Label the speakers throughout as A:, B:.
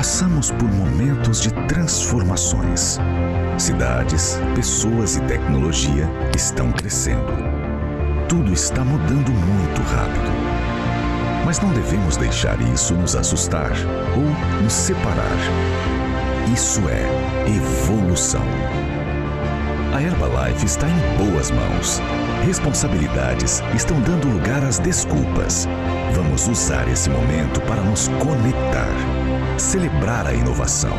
A: Passamos por momentos de transformações. Cidades, pessoas e tecnologia estão crescendo. Tudo está mudando muito rápido. Mas não devemos deixar isso nos assustar ou nos separar. Isso é evolução. A Herbalife está em boas mãos. Responsabilidades estão dando lugar às desculpas. Vamos usar esse momento para nos conectar, celebrar a inovação,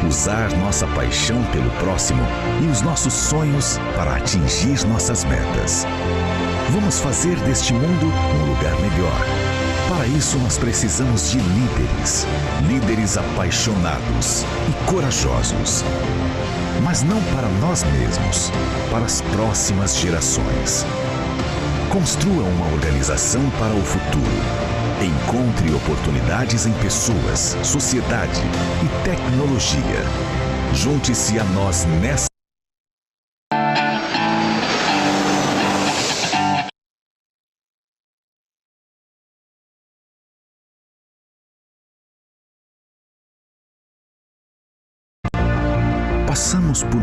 A: usar nossa paixão pelo próximo e os nossos sonhos para atingir nossas metas. Vamos fazer deste mundo um lugar melhor. Para isso, nós precisamos de líderes. Líderes apaixonados e corajosos. Mas não para nós mesmos, para as próximas gerações. Construa uma organização para o futuro. Encontre oportunidades em pessoas, sociedade e tecnologia. Junte-se a nós nessa. Passamos por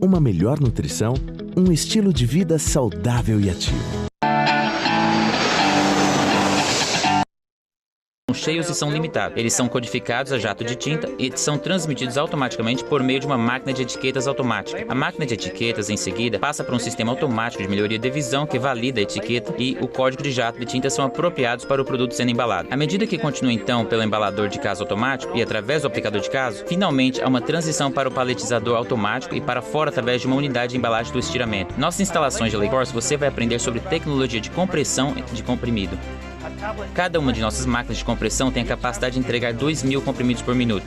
B: uma melhor nutrição, um estilo de vida saudável e ativo.
C: Cheios e são limitados. Eles são codificados a jato de tinta e são transmitidos automaticamente por meio de uma máquina de etiquetas automática. A máquina de etiquetas, em seguida, passa para um sistema automático de melhoria de visão que valida a etiqueta e o código de jato de tinta são apropriados para o produto sendo embalado. À medida que continua, então, pelo embalador de caso automático e através do aplicador de caso, finalmente há uma transição para o paletizador automático e para fora através de uma unidade de embalagem do estiramento. Nossas instalações de Lake Forest, você vai aprender sobre tecnologia de compressão de comprimido. Cada uma de nossas máquinas de compressão tem a capacidade de entregar 2.000 comprimidos por minuto.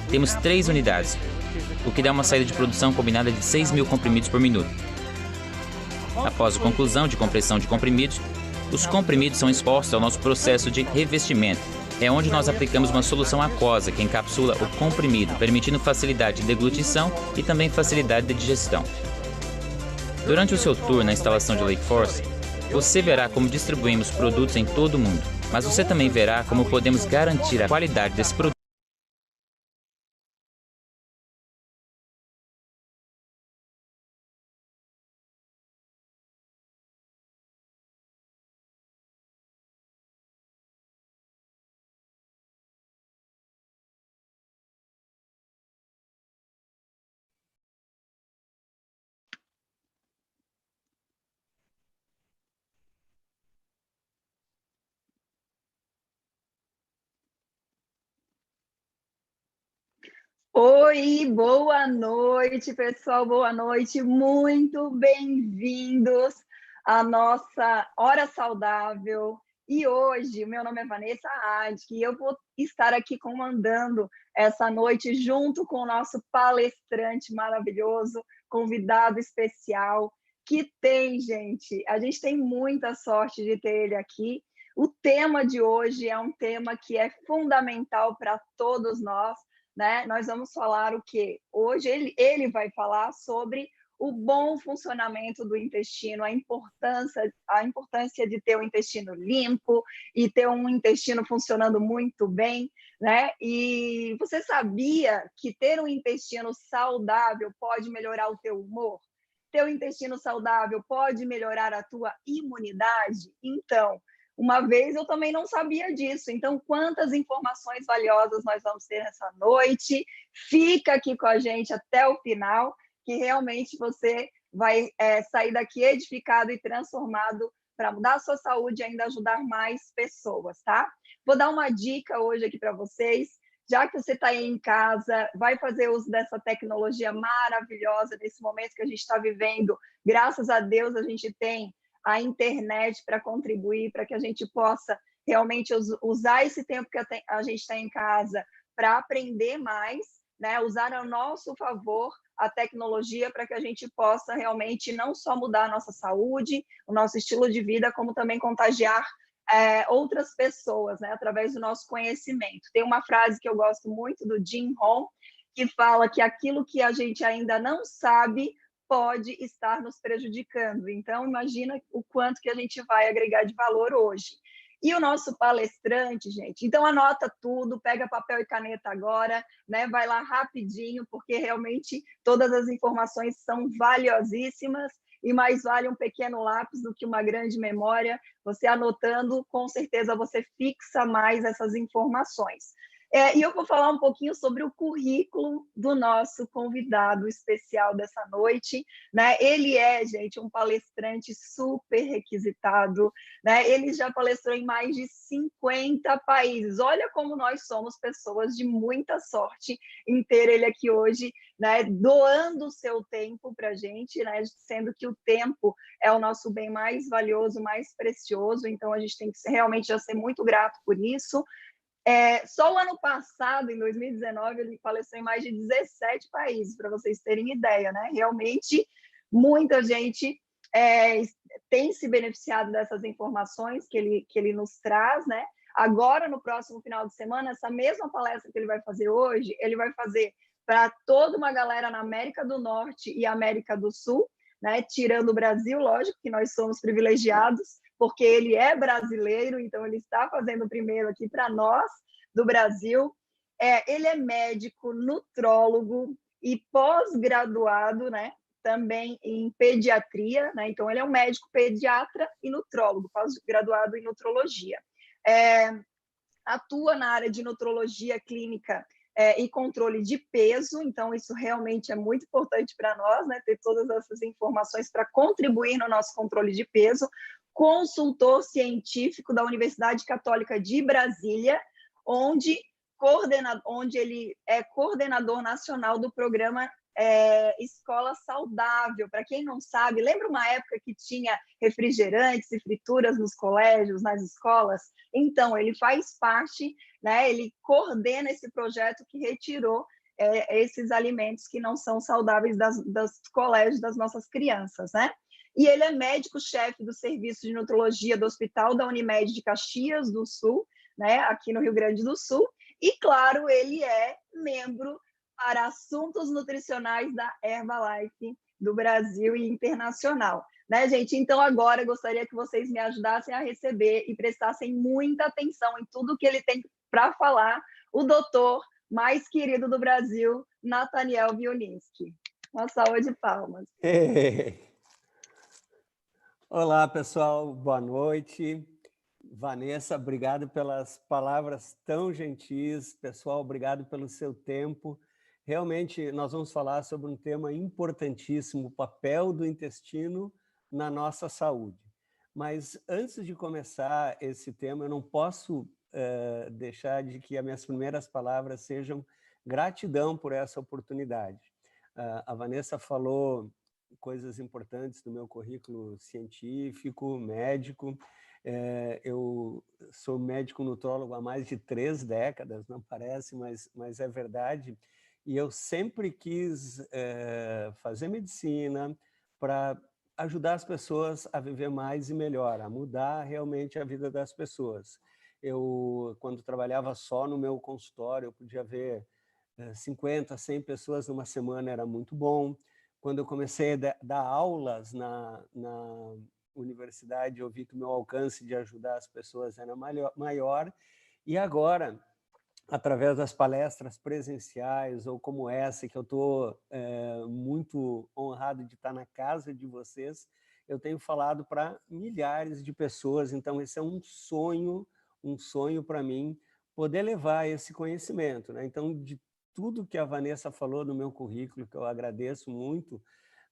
C: Temos 3 unidades, o que dá uma saída de produção combinada de 6.000 comprimidos por minuto. Após a conclusão de compressão de comprimidos, os comprimidos são expostos ao nosso processo de revestimento. É onde nós aplicamos uma solução aquosa que encapsula o comprimido, permitindo facilidade de deglutição e também facilidade de digestão. Durante o seu tour na instalação de Lake Forest, você verá como distribuímos produtos em todo o mundo, mas você também verá como podemos garantir a qualidade desse produto.
D: Oi, boa noite, pessoal, boa noite, muito bem-vindos à nossa Hora Saudável. E hoje, o meu nome é Vanessa Adk e eu vou estar aqui comandando essa noite junto com o nosso palestrante maravilhoso, convidado especial, que tem, gente, a gente tem muita sorte de ter ele aqui. O tema de hoje é um tema que é fundamental para todos nós, né? Nós vamos falar o quê? Hoje ele vai falar sobre o bom funcionamento do intestino, a importância de ter o intestino limpo e ter um intestino funcionando muito bem, né? E você sabia que ter um intestino saudável pode melhorar o teu humor? Ter um intestino saudável pode melhorar a tua imunidade? Então, uma vez eu também não sabia disso, então quantas informações valiosas nós vamos ter nessa noite. Fica aqui com a gente até o final, que realmente você vai sair daqui edificado e transformado para mudar a sua saúde e ainda ajudar mais pessoas, tá? Vou dar uma dica hoje aqui para vocês, já que você está aí em casa, vai fazer uso dessa tecnologia maravilhosa nesse momento que a gente está vivendo. Graças a Deus a gente tem a internet para contribuir, para que a gente possa realmente usar esse tempo que a gente está em casa para aprender mais, né? Usar ao nosso favor a tecnologia para que a gente possa realmente não só mudar a nossa saúde, o nosso estilo de vida, como também contagiar outras pessoas, né? Através do nosso conhecimento. Tem uma frase que eu gosto muito do Jim Rohn, que fala que aquilo que a gente ainda não sabe pode estar nos prejudicando. Então, imagina o quanto que a gente vai agregar de valor hoje. E o nosso palestrante, gente, então anota tudo, pega papel e caneta agora, né? Vai lá rapidinho, porque realmente todas as informações são valiosíssimas e mais vale um pequeno lápis do que uma grande memória. Você anotando, com certeza você fixa mais essas informações. E eu vou falar um pouquinho sobre o currículo do nosso convidado especial dessa noite, né? Ele é, gente, um palestrante super requisitado, né? Ele já palestrou em mais de 50 países. Olha como nós somos pessoas de muita sorte em ter ele aqui hoje, né? Doando o seu tempo para a gente, né? Sendo que o tempo é o nosso bem mais valioso, mais precioso, então a gente tem que realmente já ser muito grato por isso. Só o ano passado, em 2019, ele palestrou em mais de 17 países, para vocês terem ideia, né? Realmente, muita gente tem se beneficiado dessas informações que ele nos traz, né? Agora, no próximo final de semana, essa mesma palestra que ele vai fazer hoje, ele vai fazer para toda uma galera na América do Norte e América do Sul, né? Tirando o Brasil, lógico que nós somos privilegiados, porque ele é brasileiro, então ele está fazendo primeiro aqui para nós, do Brasil. Ele é médico, nutrólogo e pós-graduado, né, também em pediatria, né, então ele é um médico pediatra e nutrólogo, pós-graduado em nutrologia. Atua na área de nutrologia clínica e controle de peso, então isso realmente é muito importante para nós, né, ter todas essas informações para contribuir no nosso controle de peso. Consultor científico da Universidade Católica de Brasília, onde ele é coordenador nacional do programa Escola Saudável. Para quem não sabe, lembra uma época que tinha refrigerantes e frituras nos colégios, nas escolas? Então, ele faz parte, né, ele coordena esse projeto que retirou esses alimentos que não são saudáveis dos colégios das nossas crianças, né? E ele é médico-chefe do Serviço de Nutrologia do Hospital da Unimed de Caxias do Sul, né, aqui no Rio Grande do Sul. E, claro, ele é membro para assuntos nutricionais da Herbalife do Brasil e internacional. Né, gente? Então, agora, eu gostaria que vocês me ajudassem a receber e prestassem muita atenção em tudo que ele tem para falar, o doutor mais querido do Brasil, Nathaniel Wiolinski. Uma salva de palmas.
E: Olá, pessoal, boa noite. Vanessa, obrigado pelas palavras tão gentis. Pessoal, obrigado pelo seu tempo. Realmente, nós vamos falar sobre um tema importantíssimo, o papel do intestino na nossa saúde. Mas antes de começar esse tema, eu não posso deixar de que as minhas primeiras palavras sejam gratidão por essa oportunidade. A Vanessa falou coisas importantes do meu currículo científico, médico. Eu sou médico nutrólogo há mais de 3 décadas, não parece, mas é verdade. E eu sempre quis fazer medicina para ajudar as pessoas a viver mais e melhor, a mudar realmente a vida das pessoas. Eu, quando trabalhava só no meu consultório, eu podia ver 50, 100 pessoas numa semana, era muito bom. Quando eu comecei a dar aulas na universidade, eu vi que o meu alcance de ajudar as pessoas era maior. E agora, através das palestras presenciais, ou como essa, que eu estou muito honrado de estar na casa de vocês, eu tenho falado para milhares de pessoas. Então, esse é um sonho para mim, poder levar esse conhecimento, né? Então, de tudo que a Vanessa falou no meu currículo, que eu agradeço muito,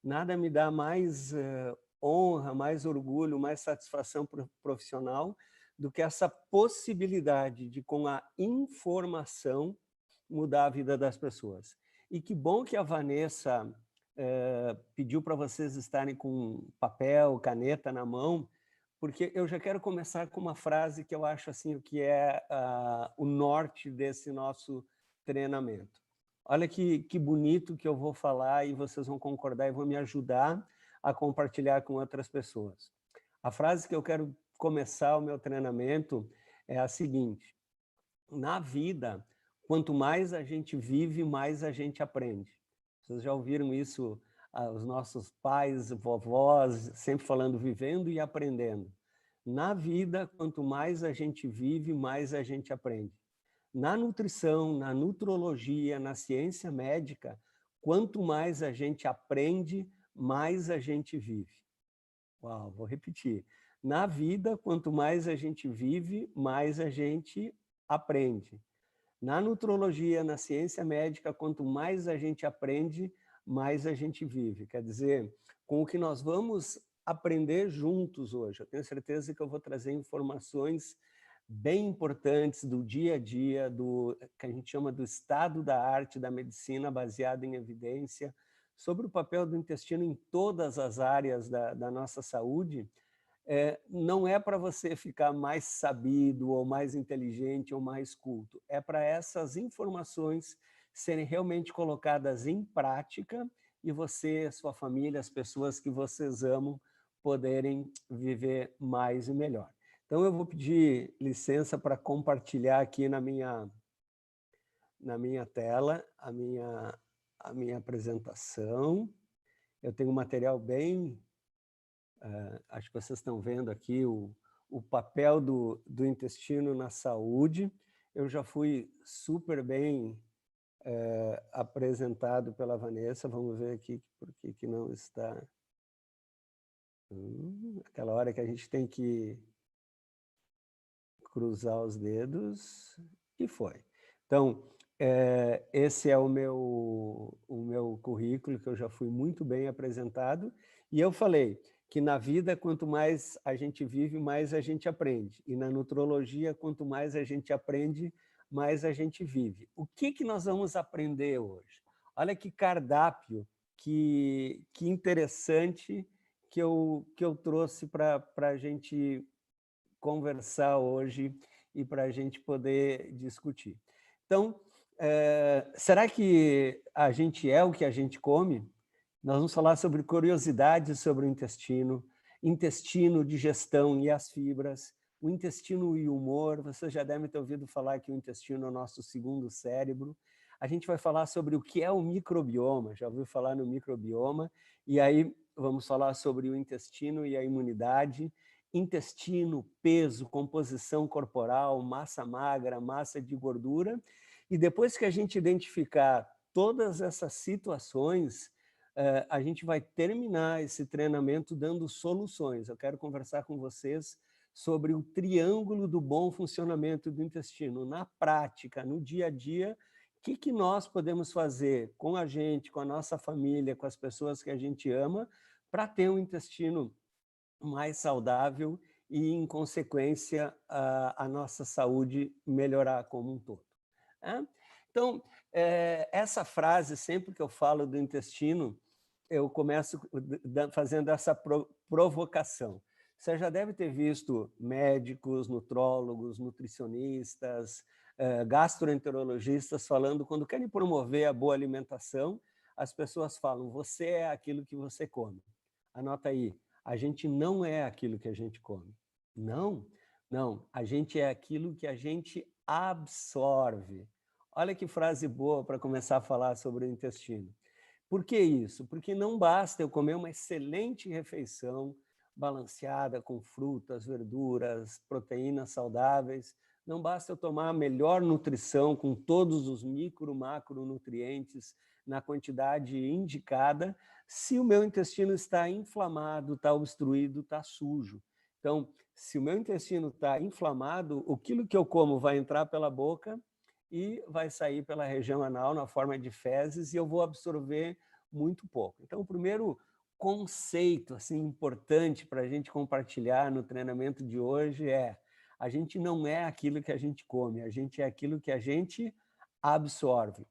E: nada me dá mais honra, mais orgulho, mais satisfação profissional do que essa possibilidade de, com a informação, mudar a vida das pessoas. E que bom que a Vanessa pediu para vocês estarem com papel, caneta na mão, porque eu já quero começar com uma frase que eu acho assim, o que é o norte desse nosso treinamento. Olha que bonito que eu vou falar e vocês vão concordar e vão me ajudar a compartilhar com outras pessoas. A frase que eu quero começar o meu treinamento é a seguinte: na vida, quanto mais a gente vive, mais a gente aprende. Vocês já ouviram isso os nossos pais, vovós, sempre falando vivendo e aprendendo. Na vida, quanto mais a gente vive, mais a gente aprende. Na nutrição, na nutrologia, na ciência médica, quanto mais a gente aprende, mais a gente vive. Uau, vou repetir. Na vida, quanto mais a gente vive, mais a gente aprende. Na nutrologia, na ciência médica, quanto mais a gente aprende, mais a gente vive. Quer dizer, com o que nós vamos aprender juntos hoje, eu tenho certeza que eu vou trazer informações bem importantes do dia a dia, do que a gente chama do estado da arte da medicina baseado em evidência, sobre o papel do intestino em todas as áreas da nossa saúde. Não é para você ficar mais sabido, ou mais inteligente, ou mais culto. É para essas informações serem realmente colocadas em prática e você, sua família, as pessoas que vocês amam, poderem viver mais e melhor. Então, eu vou pedir licença para compartilhar aqui na minha tela a minha apresentação. Eu tenho um material bem... acho que vocês estão vendo aqui o papel do intestino na saúde. Eu já fui super bem apresentado pela Vanessa. Vamos ver aqui por que não está... aquela hora que a gente tem que cruzar os dedos, e foi. Então, esse é o meu currículo, que eu já fui muito bem apresentado, e eu falei que na vida, quanto mais a gente vive, mais a gente aprende, e na nutrologia, quanto mais a gente aprende, mais a gente vive. O que nós vamos aprender hoje? Olha que cardápio, que interessante que eu trouxe para a gente conversar hoje e para a gente poder discutir. Então, será que a gente é o que a gente come? Nós vamos falar sobre curiosidades sobre o intestino, digestão e as fibras, o intestino e o humor. Vocês já devem ter ouvido falar que o intestino é o nosso segundo cérebro. A gente vai falar sobre o que é o microbioma, já ouviu falar no microbioma, e aí vamos falar sobre o intestino e a imunidade, intestino, peso, composição corporal, massa magra, massa de gordura, e depois que a gente identificar todas essas situações, a gente vai terminar esse treinamento dando soluções. Eu quero conversar com vocês sobre o triângulo do bom funcionamento do intestino. Na prática, no dia a dia, o que nós podemos fazer com a gente, com a nossa família, com as pessoas que a gente ama, para ter um intestino mais saudável e, em consequência, a nossa saúde melhorar como um todo. Então, essa frase, sempre que eu falo do intestino, eu começo fazendo essa provocação. Você já deve ter visto médicos, nutrólogos, nutricionistas, gastroenterologistas falando, quando querem promover a boa alimentação, as pessoas falam, você é aquilo que você come. Anota aí, a gente não é aquilo que a gente come. Não, a gente é aquilo que a gente absorve. Olha que frase boa para começar a falar sobre o intestino. Por que isso? Porque não basta eu comer uma excelente refeição, balanceada, com frutas, verduras, proteínas saudáveis, não basta eu tomar a melhor nutrição, com todos os micro, macronutrientes na quantidade indicada, se o meu intestino está inflamado, está obstruído, está sujo. Então, se o meu intestino está inflamado, aquilo que eu como vai entrar pela boca e vai sair pela região anal na forma de fezes, e eu vou absorver muito pouco. Então, o primeiro conceito assim, importante para a gente compartilhar no treinamento de hoje é: a gente não é aquilo que a gente come, a gente é aquilo que a gente absorve.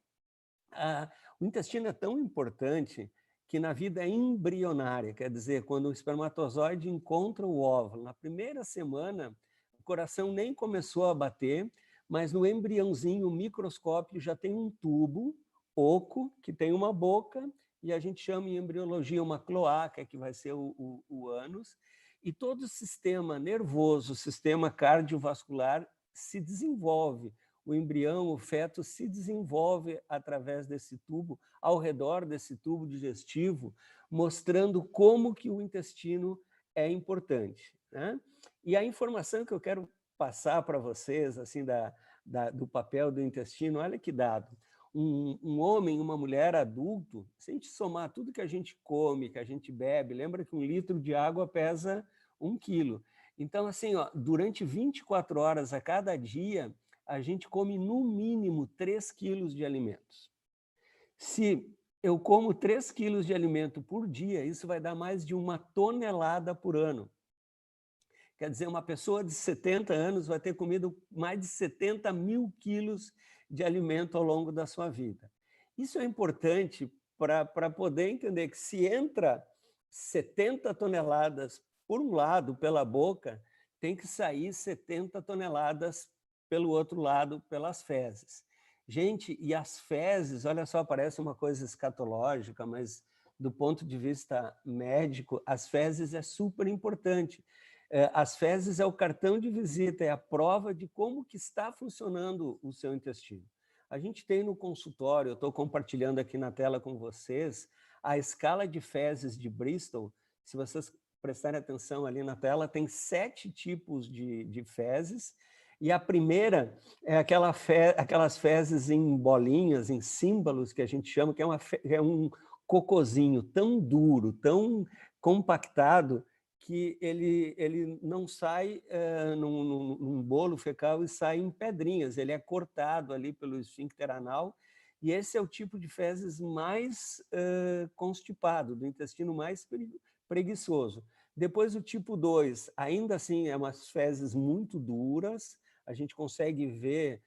E: O intestino é tão importante que na vida embrionária, quer dizer, quando o espermatozoide encontra o óvulo, na primeira semana, o coração nem começou a bater, mas no embriãozinho, o microscópio já tem um tubo oco, que tem uma boca, e a gente chama em embriologia uma cloaca, que vai ser o ânus, e todo o sistema nervoso, o sistema cardiovascular se desenvolve. o embrião, o feto, se desenvolve através desse tubo, ao redor desse tubo digestivo, mostrando como que o intestino é importante, né? E a informação que eu quero passar para vocês, assim, do papel do intestino, olha que dado. Um homem, uma mulher adulto, se a gente somar tudo que a gente come, que a gente bebe, lembra que 1 litro de água pesa 1 quilo. Então, assim, ó, durante 24 horas a cada dia, a gente come no mínimo 3 quilos de alimentos. Se eu como 3 quilos de alimento por dia, isso vai dar mais de 1 tonelada por ano. Quer dizer, uma pessoa de 70 anos vai ter comido mais de 70 mil quilos de alimento ao longo da sua vida. Isso é importante para poder entender que se entra 70 toneladas por um lado, pela boca, tem que sair 70 toneladas pelo outro lado, pelas fezes. Gente, e as fezes, olha só, parece uma coisa escatológica, mas do ponto de vista médico, as fezes é super importante. As fezes é o cartão de visita, é a prova de como que está funcionando o seu intestino. A gente tem no consultório, eu estou compartilhando aqui na tela com vocês, a escala de fezes de Bristol. Se vocês prestarem atenção ali na tela, tem 7 tipos de fezes, e a primeira é aquelas fezes em bolinhas, em símbolos, que a gente chama, que é um cocôzinho tão duro, tão compactado, que ele não sai num bolo fecal e sai em pedrinhas, ele é cortado ali pelo esfíncter anal, e esse é o tipo de fezes mais constipado, do intestino mais preguiçoso. Depois o tipo 2, ainda assim, é umas fezes muito duras, a gente consegue ver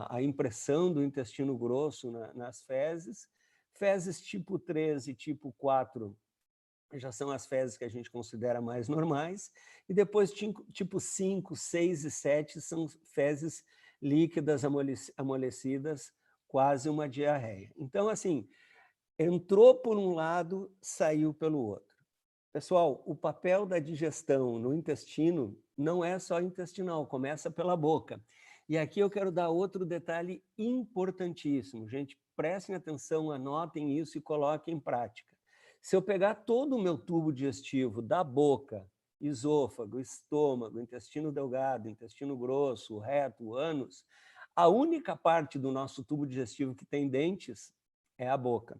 E: a impressão do intestino grosso nas fezes. Fezes tipo 3 e tipo 4 já são as fezes que a gente considera mais normais, e depois tipo 5, 6 e 7 são fezes líquidas amolecidas, quase uma diarreia. Então, assim, entrou por um lado, saiu pelo outro. Pessoal, o papel da digestão no intestino não é só intestinal, começa pela boca. E aqui eu quero dar outro detalhe importantíssimo. Gente, prestem atenção, anotem isso e coloquem em prática. Se eu pegar todo o meu tubo digestivo da boca, esôfago, estômago, intestino delgado, intestino grosso, reto, ânus, a única parte do nosso tubo digestivo que tem dentes é a boca.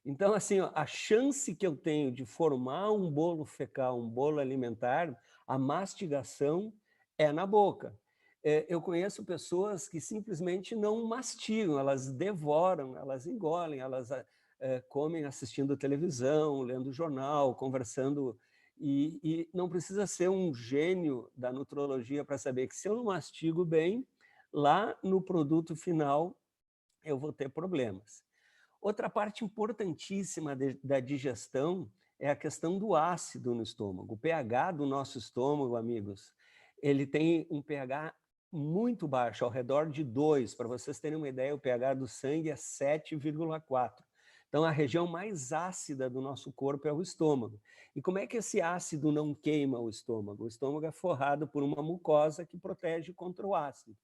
E: Então, assim, ó, a chance que eu tenho de formar um bolo fecal, um bolo alimentar, a mastigação é na boca. Eu conheço pessoas que simplesmente não mastigam, elas devoram, elas engolem, elas comem assistindo televisão, lendo jornal, conversando, e não precisa ser um gênio da nutrologia para saber que se eu não mastigo bem, lá no produto final eu vou ter problemas. Outra parte importantíssima da digestão é a questão do ácido no estômago. O pH do nosso estômago, amigos, ele tem um pH muito baixo, ao redor de 2. Para vocês terem uma ideia, o pH do sangue é 7,4. Então, a região mais ácida do nosso corpo é o estômago. E como é que esse ácido não queima o estômago? O estômago é forrado por uma mucosa que protege contra o ácido.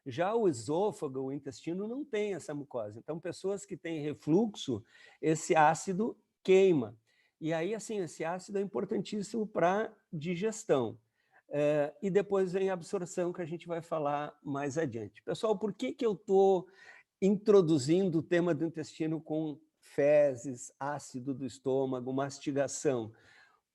E: Já o esôfago, o intestino, não tem essa mucosa. Então, pessoas que têm refluxo, esse ácido queima. E aí, assim, esse ácido é importantíssimo para digestão. E depois vem a absorção, que a gente vai falar mais adiante. Pessoal, por que eu estou introduzindo o tema do intestino com fezes, ácido do estômago, mastigação?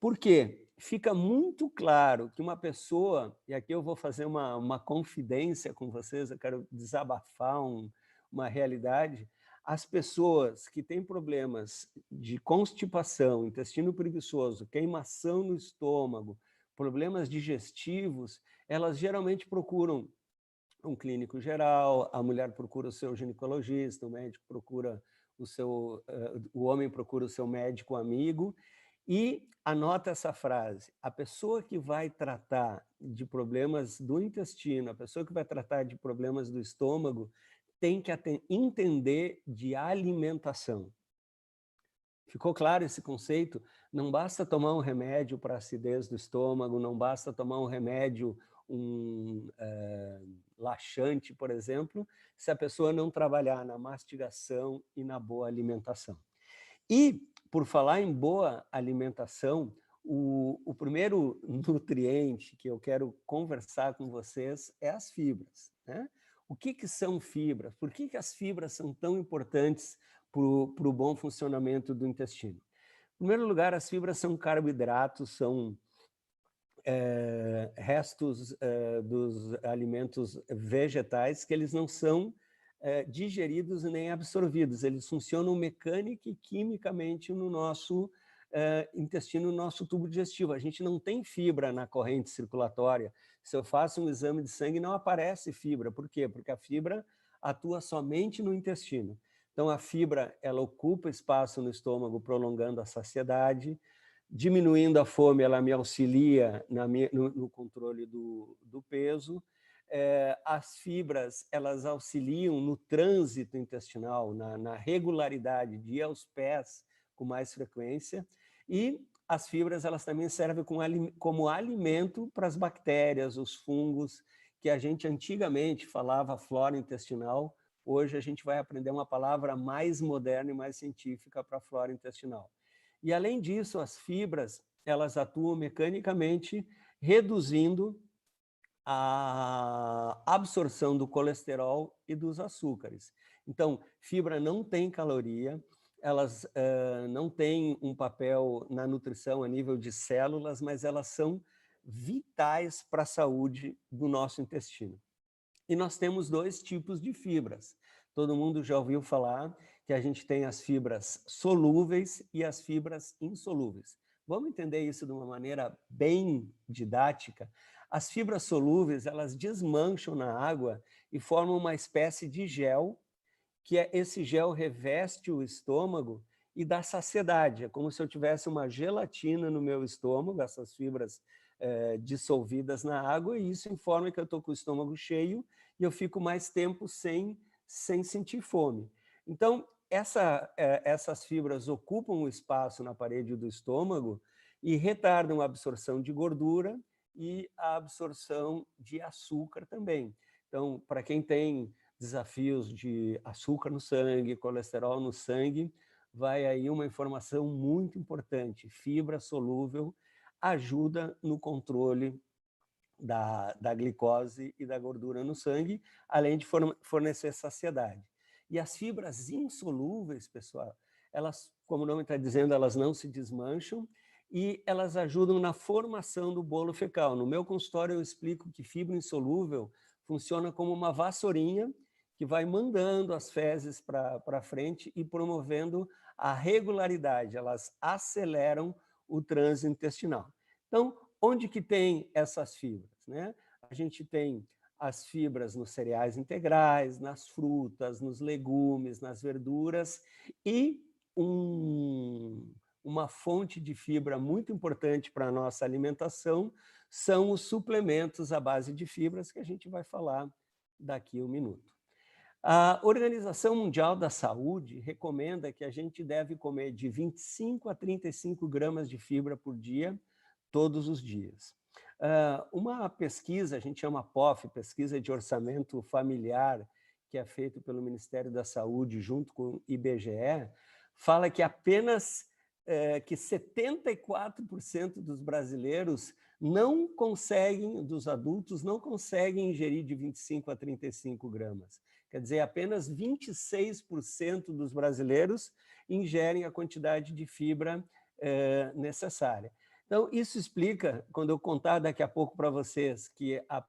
E: Porque fica muito claro que uma pessoa, e aqui eu vou fazer uma confidência com vocês, eu quero desabafar uma realidade, as pessoas que têm problemas de constipação, intestino preguiçoso, queimação no estômago, problemas digestivos, elas geralmente procuram um clínico geral, a mulher procura o seu ginecologista, o médico procura o homem procura o seu médico amigo. E anota essa frase: a pessoa que vai tratar de problemas do intestino, a pessoa que vai tratar de problemas do estômago, tem que entender de alimentação. Ficou claro esse conceito? Não basta tomar um remédio para acidez do estômago, não basta tomar um remédio laxante, por exemplo, se a pessoa não trabalhar na mastigação e na boa alimentação. E, por falar em boa alimentação, o primeiro nutriente que eu quero conversar com vocês é as fibras, né? O que são fibras? Por que as fibras são tão importantes para o bom funcionamento do intestino? Em primeiro lugar, as fibras são carboidratos, são restos dos alimentos vegetais que eles não são digeridos nem absorvidos, eles funcionam mecânica e quimicamente no nosso intestino, no nosso tubo digestivo. A gente não tem fibra na corrente circulatória. Se eu faço um exame de sangue, não aparece fibra. Por quê? Porque a fibra atua somente no intestino. Então, a fibra, ela ocupa espaço no estômago, prolongando a saciedade. Diminuindo a fome, ela me auxilia no controle do peso. As fibras, elas auxiliam no trânsito intestinal, na regularidade de ir aos pés com mais frequência. E as fibras, elas também servem como alimento para as bactérias, os fungos, que a gente antigamente falava flora intestinal. Hoje a gente vai aprender uma palavra mais moderna e mais científica para a flora intestinal. E, além disso, as fibras, elas atuam mecanicamente, reduzindo a absorção do colesterol e dos açúcares. Então, fibra não tem caloria, elas não têm um papel na nutrição a nível de células, mas elas são vitais para a saúde do nosso intestino. E nós temos dois tipos de fibras. Todo mundo já ouviu falar que a gente tem as fibras solúveis e as fibras insolúveis. Vamos entender isso de uma maneira bem didática? As fibras solúveis, elas desmancham na água e formam uma espécie de gel, que esse gel reveste o estômago e dá saciedade. É como se eu tivesse uma gelatina no meu estômago, essas fibras dissolvidas na água, e isso informa que eu estou com o estômago cheio e eu fico mais tempo sem sentir fome. Então, essas fibras ocupam o espaço na parede do estômago e retardam a absorção de gordura e a absorção de açúcar também. Então, para quem tem desafios de açúcar no sangue, colesterol no sangue, vai aí uma informação muito importante. Fibra solúvel ajuda no controle da glicose e da gordura no sangue, além de fornecer saciedade. E as fibras insolúveis, pessoal, elas, como o nome está dizendo, elas não se desmancham e elas ajudam na formação do bolo fecal. No meu consultório eu explico que fibra insolúvel funciona como uma vassourinha que vai mandando as fezes para frente e promovendo a regularidade, elas aceleram o trânsito intestinal. Então, onde que tem essas fibras, né? A gente tem as fibras nos cereais integrais, nas frutas, nos legumes, nas verduras e uma fonte de fibra muito importante para a nossa alimentação são os suplementos à base de fibras que a gente vai falar daqui a um minuto. A Organização Mundial da Saúde recomenda que a gente deve comer de 25 a 35 gramas de fibra por dia, todos os dias. Uma pesquisa, a gente chama POF, Pesquisa de Orçamento Familiar, que é feito pelo Ministério da Saúde junto com o IBGE, fala que apenas que 74% dos brasileiros não conseguem, dos adultos, não conseguem ingerir de 25 a 35 gramas. Quer dizer, apenas 26% dos brasileiros ingerem a quantidade de fibra necessária. Então, isso explica, quando eu contar daqui a pouco para vocês, que a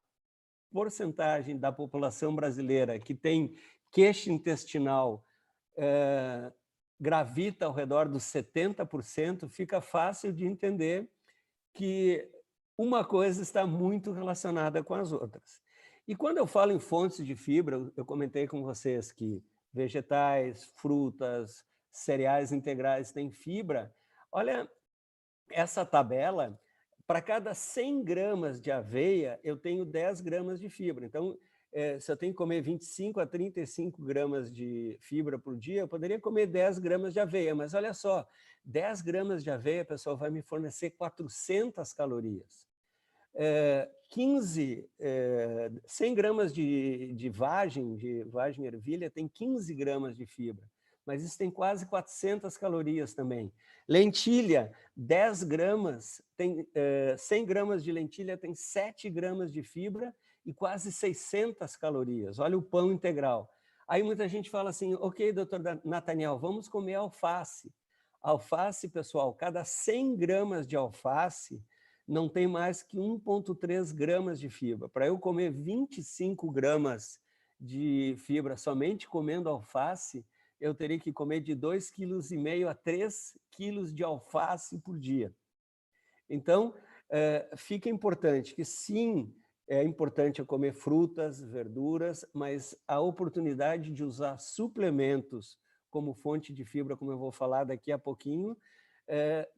E: porcentagem da população brasileira que tem queixa intestinal gravita ao redor dos 70%, fica fácil de entender que uma coisa está muito relacionada com as outras. E quando eu falo em fontes de fibra, eu comentei com vocês que vegetais, frutas, cereais integrais têm fibra. Olha, essa tabela, para cada 100 gramas de aveia, eu tenho 10 gramas de fibra. Então, se eu tenho que comer 25 a 35 gramas de fibra por dia, eu poderia comer 10 gramas de aveia. Mas olha só, 10 gramas de aveia, pessoal, vai me fornecer 400 calorias. 100 gramas de vagem ervilha tem 15 gramas de fibra, mas isso tem quase 400 calorias também. Lentilha, 10 gramas, 100 gramas de lentilha tem 7 gramas de fibra e quase 600 calorias. Olha o pão integral. Aí muita gente fala assim, ok, doutor Nathaniel, vamos comer alface. Alface, pessoal, cada 100 gramas de alface não tem mais que 1,3 gramas de fibra. Para eu comer 25 gramas de fibra somente comendo alface, eu teria que comer de 2,5 kg a 3 kg de alface por dia. Então, fica importante que sim, é importante comer frutas, verduras, mas a oportunidade de usar suplementos como fonte de fibra, como eu vou falar daqui a pouquinho,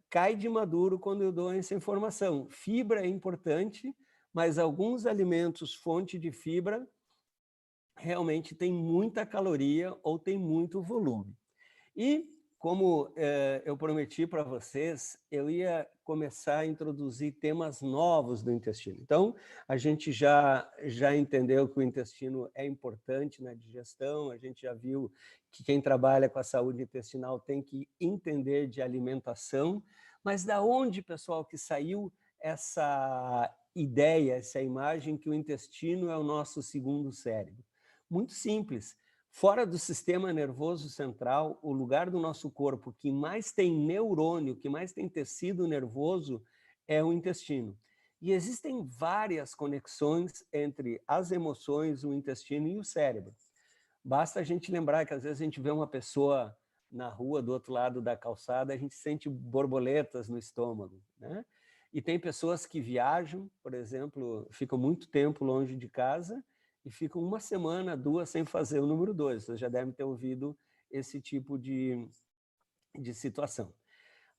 E: cai de maduro quando eu dou essa informação. Fibra é importante, mas alguns alimentos fonte de fibra realmente tem muita caloria ou tem muito volume. E, como eu prometi para vocês, eu ia começar a introduzir temas novos do intestino. Então, a gente já entendeu que o intestino é importante na digestão, a gente já viu que quem trabalha com a saúde intestinal tem que entender de alimentação, mas da onde, pessoal, que saiu essa ideia, essa imagem que o intestino é o nosso segundo cérebro? Muito simples. Fora do sistema nervoso central, o lugar do nosso corpo que mais tem neurônio, que mais tem tecido nervoso, é o intestino. E existem várias conexões entre as emoções, o intestino e o cérebro. Basta a gente lembrar que às vezes a gente vê uma pessoa na rua, do outro lado da calçada, a gente sente borboletas no estômago, né? E tem pessoas que viajam, por exemplo, ficam muito tempo longe de casa, e ficam 1 semana, 2 sem fazer o número 2. Vocês já devem ter ouvido esse tipo de situação.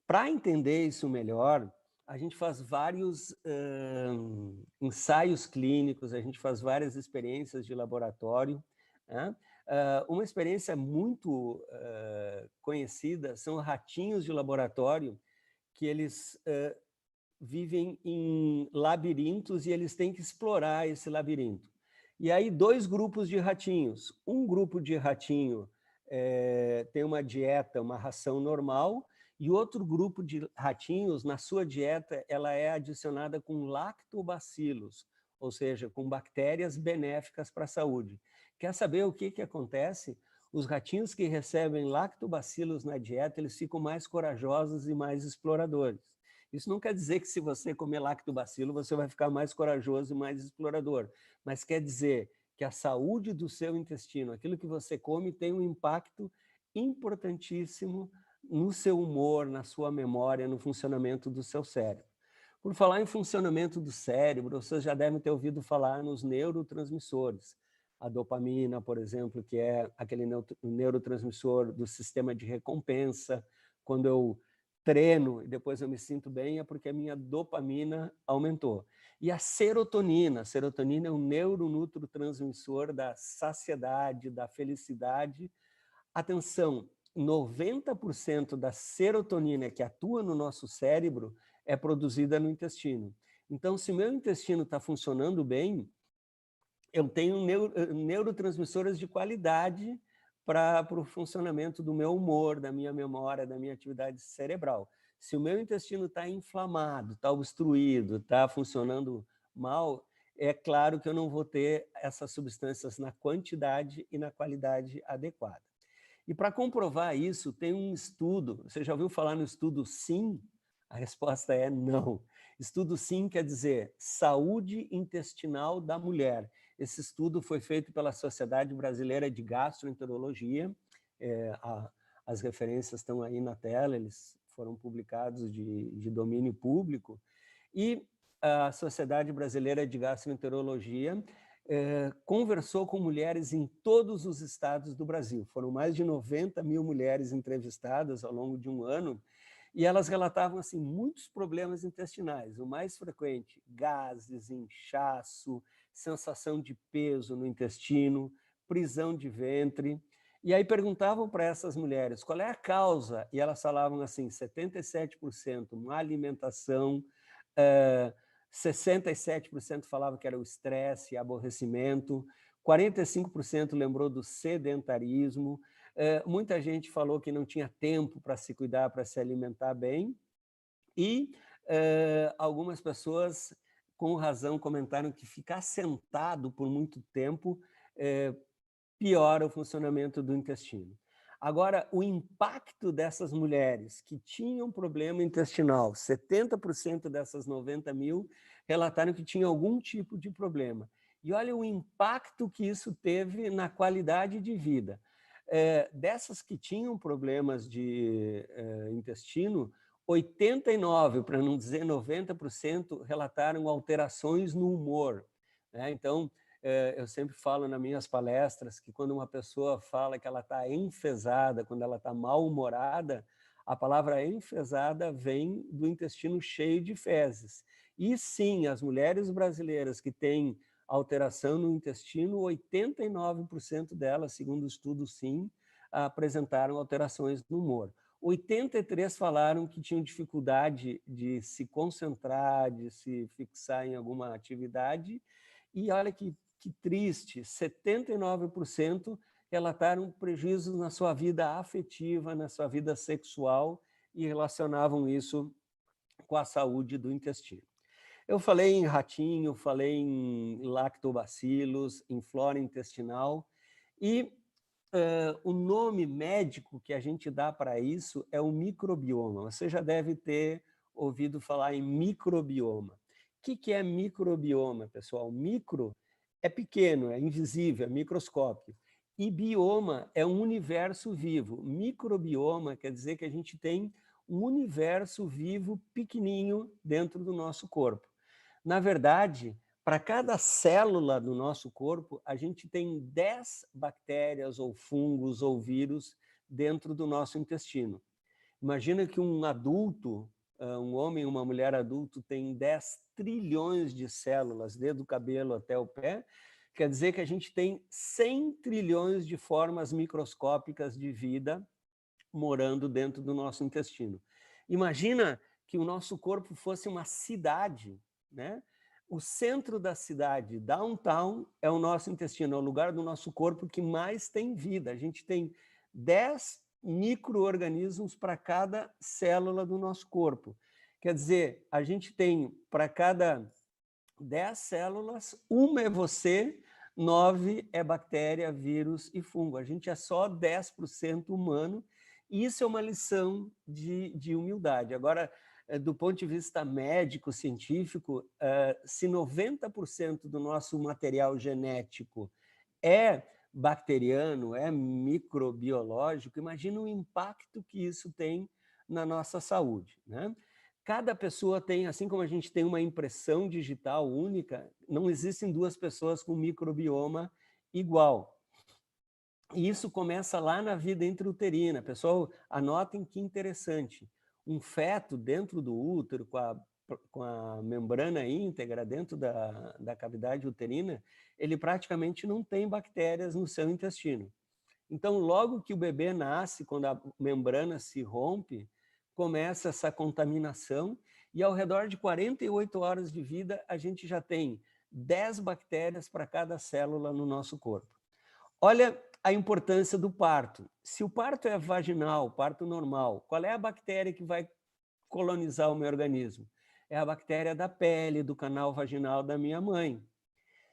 E: Para entender isso melhor, a gente faz vários ensaios clínicos, a gente faz várias experiências de laboratório, né? Uma experiência muito conhecida são ratinhos de laboratório, que eles vivem em labirintos e eles têm que explorar esse labirinto. E aí, 2 grupos de ratinhos. Um grupo de ratinho tem uma dieta, uma ração normal, e outro grupo de ratinhos, na sua dieta, ela é adicionada com lactobacilos, ou seja, com bactérias benéficas para a saúde. Quer saber o que acontece? Os ratinhos que recebem lactobacilos na dieta, eles ficam mais corajosos e mais exploradores. Isso não quer dizer que se você comer lactobacilo, você vai ficar mais corajoso e mais explorador, mas quer dizer que a saúde do seu intestino, aquilo que você come, tem um impacto importantíssimo no seu humor, na sua memória, no funcionamento do seu cérebro. Por falar em funcionamento do cérebro, vocês já devem ter ouvido falar nos neurotransmissores. A dopamina, por exemplo, que é aquele neurotransmissor do sistema de recompensa. Quando eu treino e depois eu me sinto bem, é porque a minha dopamina aumentou. E a serotonina é um neurotransmissor da saciedade, da felicidade. Atenção, 90% da serotonina que atua no nosso cérebro é produzida no intestino. Então, se meu intestino está funcionando bem, eu tenho neurotransmissores de qualidade para o funcionamento do meu humor, da minha memória, da minha atividade cerebral. Se o meu intestino está inflamado, está obstruído, está funcionando mal, é claro que eu não vou ter essas substâncias na quantidade e na qualidade adequada. E para comprovar isso, tem um estudo. Você já ouviu falar no estudo SIM? A resposta é não. Estudo SIM quer dizer Saúde Intestinal da Mulher. Esse estudo foi feito pela Sociedade Brasileira de Gastroenterologia. As referências estão aí na tela, eles foram publicados de domínio público. E a Sociedade Brasileira de Gastroenterologia conversou com mulheres em todos os estados do Brasil. Foram mais de 90 mil mulheres entrevistadas ao longo de um ano, e elas relatavam assim, muitos problemas intestinais. O mais frequente, gases, inchaço, sensação de peso no intestino, prisão de ventre. E aí perguntavam para essas mulheres qual é a causa, e elas falavam assim, 77% má alimentação, 67% falava que era o estresse, aborrecimento, 45% lembrou do sedentarismo, muita gente falou que não tinha tempo para se cuidar, para se alimentar bem, e algumas pessoas, com razão, comentaram que ficar sentado por muito tempo piora o funcionamento do intestino. Agora, o impacto dessas mulheres que tinham problema intestinal, 70% dessas 90 mil relataram que tinham algum tipo de problema. E olha o impacto que isso teve na qualidade de vida. Dessas que tinham problemas de intestino, 89%, para não dizer 90%, relataram alterações no humor. Então, eu sempre falo nas minhas palestras que quando uma pessoa fala que ela está enfesada, quando ela está mal-humorada, a palavra enfesada vem do intestino cheio de fezes. E sim, as mulheres brasileiras que têm alteração no intestino, 89% delas, segundo o estudo, sim, apresentaram alterações no humor. 83% falaram que tinham dificuldade de se concentrar, de se fixar em alguma atividade. E olha que triste, 79% relataram prejuízos na sua vida afetiva, na sua vida sexual e relacionavam isso com a saúde do intestino. Eu falei em ratinho, falei em lactobacilos, em flora intestinal e o nome médico que a gente dá para isso é o microbioma. Você já deve ter ouvido falar em microbioma. O que é microbioma, pessoal? Micro é pequeno, é invisível, é microscópio. E bioma é um universo vivo. Microbioma quer dizer que a gente tem um universo vivo pequenininho dentro do nosso corpo. Na verdade, para cada célula do nosso corpo, a gente tem 10 bactérias ou fungos ou vírus dentro do nosso intestino. Imagina que um adulto, um homem e uma mulher adulto, tem 10 trilhões de células, desde o cabelo até o pé, quer dizer que a gente tem 100 trilhões de formas microscópicas de vida morando dentro do nosso intestino. Imagina que o nosso corpo fosse uma cidade, né? O centro da cidade, downtown, é o nosso intestino, é o lugar do nosso corpo que mais tem vida. A gente tem 10 micro-organismos para cada célula do nosso corpo. Quer dizer, a gente tem, para cada 10 células, uma é você, 9 é bactéria, vírus e fungo. A gente é só 10% humano, e isso é uma lição de humildade. Agora, do ponto de vista médico, científico, se 90% do nosso material genético é bacteriano, é microbiológico, imagina o impacto que isso tem na nossa saúde, né? Cada pessoa tem, assim como a gente tem uma impressão digital única, não existem duas pessoas com microbioma igual. E isso começa lá na vida intrauterina. Pessoal, anotem que interessante. Um feto dentro do útero, com a membrana íntegra dentro da cavidade uterina, ele praticamente não tem bactérias no seu intestino. Então, logo que o bebê nasce, quando a membrana se rompe, começa essa contaminação e ao redor de 48 horas de vida, a gente já tem 10 bactérias para cada célula no nosso corpo. Olha a importância do parto. Se o parto é vaginal, parto normal, qual é a bactéria que vai colonizar o meu organismo? É a bactéria da pele, do canal vaginal da minha mãe.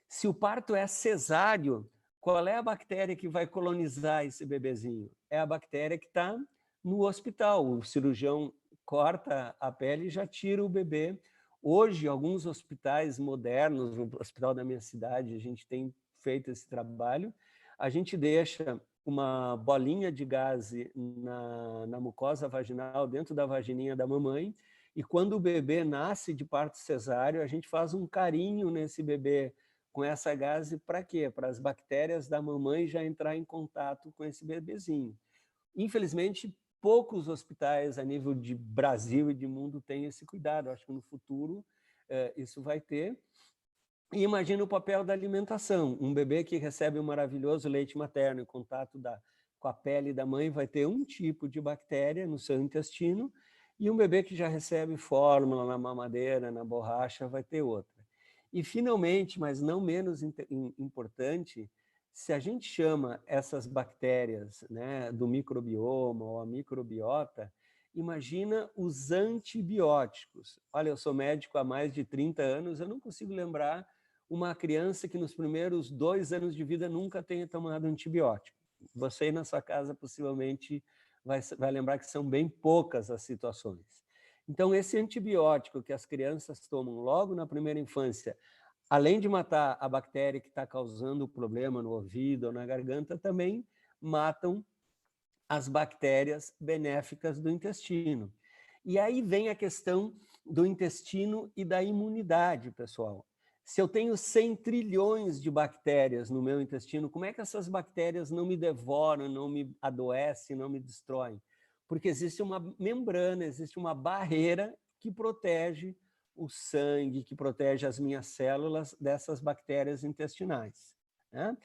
E: Se o parto é cesáreo, qual é a bactéria que vai colonizar esse bebezinho? É a bactéria que está no hospital. O cirurgião corta a pele e já tira o bebê. Hoje, alguns hospitais modernos, no hospital da minha cidade, a gente tem feito esse trabalho, a gente deixa uma bolinha de gaze na mucosa vaginal, dentro da vagininha da mamãe, e quando o bebê nasce de parto cesáreo, a gente faz um carinho nesse bebê com essa gaze para quê? Para as bactérias da mamãe já entrar em contato com esse bebezinho. Infelizmente, poucos hospitais a nível de Brasil e de mundo têm esse cuidado. Acho que no futuro isso vai ter. E imagina o papel da alimentação. Um bebê que recebe um maravilhoso leite materno em contato com a pele da mãe vai ter um tipo de bactéria no seu intestino, E um bebê que já recebe fórmula na mamadeira, na borracha, vai ter outra. E, finalmente, mas não menos importante, se a gente chama essas bactérias, né, do microbioma ou a microbiota, imagina os antibióticos. Olha, eu sou médico há mais de 30 anos, eu não consigo lembrar uma criança que nos primeiros 2 anos de vida nunca tenha tomado antibiótico. Você aí na sua casa possivelmente vai lembrar que são bem poucas as situações. Então, esse antibiótico que as crianças tomam logo na primeira infância, além de matar a bactéria que está causando o problema no ouvido ou na garganta, também matam as bactérias benéficas do intestino. E aí vem a questão do intestino e da imunidade, pessoal. Se eu tenho 100 trilhões de bactérias no meu intestino, como é que essas bactérias não me devoram, não me adoecem, não me destroem? Porque existe uma membrana, existe uma barreira que protege o sangue, que protege as minhas células dessas bactérias intestinais, né?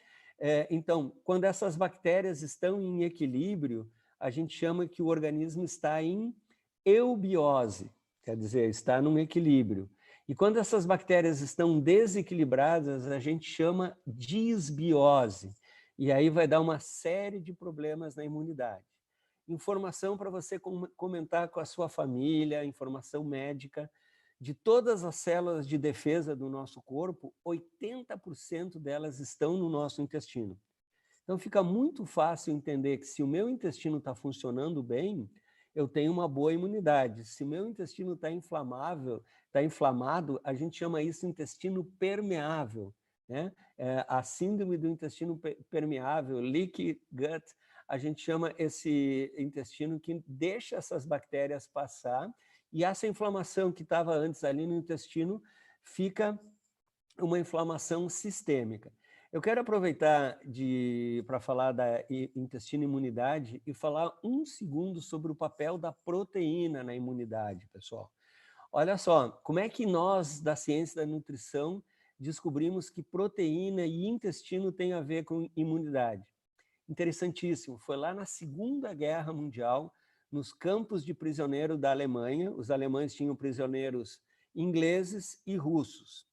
E: Então, quando essas bactérias estão em equilíbrio, a gente chama que o organismo está em eubiose, quer dizer, está num equilíbrio. E quando essas bactérias estão desequilibradas, a gente chama disbiose. E aí vai dar uma série de problemas na imunidade. Informação para você comentar com a sua família, informação médica. De todas as células de defesa do nosso corpo, 80% delas estão no nosso intestino. Então fica muito fácil entender que se o meu intestino está funcionando bem, eu tenho uma boa imunidade. Se o meu intestino está inflamado, a gente chama isso intestino permeável, né? A síndrome do intestino permeável, leaky gut, a gente chama esse intestino que deixa essas bactérias passar, e essa inflamação que estava antes ali no intestino fica uma inflamação sistêmica. Eu quero aproveitar para falar da intestino e imunidade e falar 1 segundo sobre o papel da proteína na imunidade, pessoal. Olha só, como é que nós, da ciência da nutrição, descobrimos que proteína e intestino têm a ver com imunidade? Interessantíssimo, foi lá na Segunda Guerra Mundial, nos campos de prisioneiro da Alemanha. Os alemães tinham prisioneiros ingleses e russos.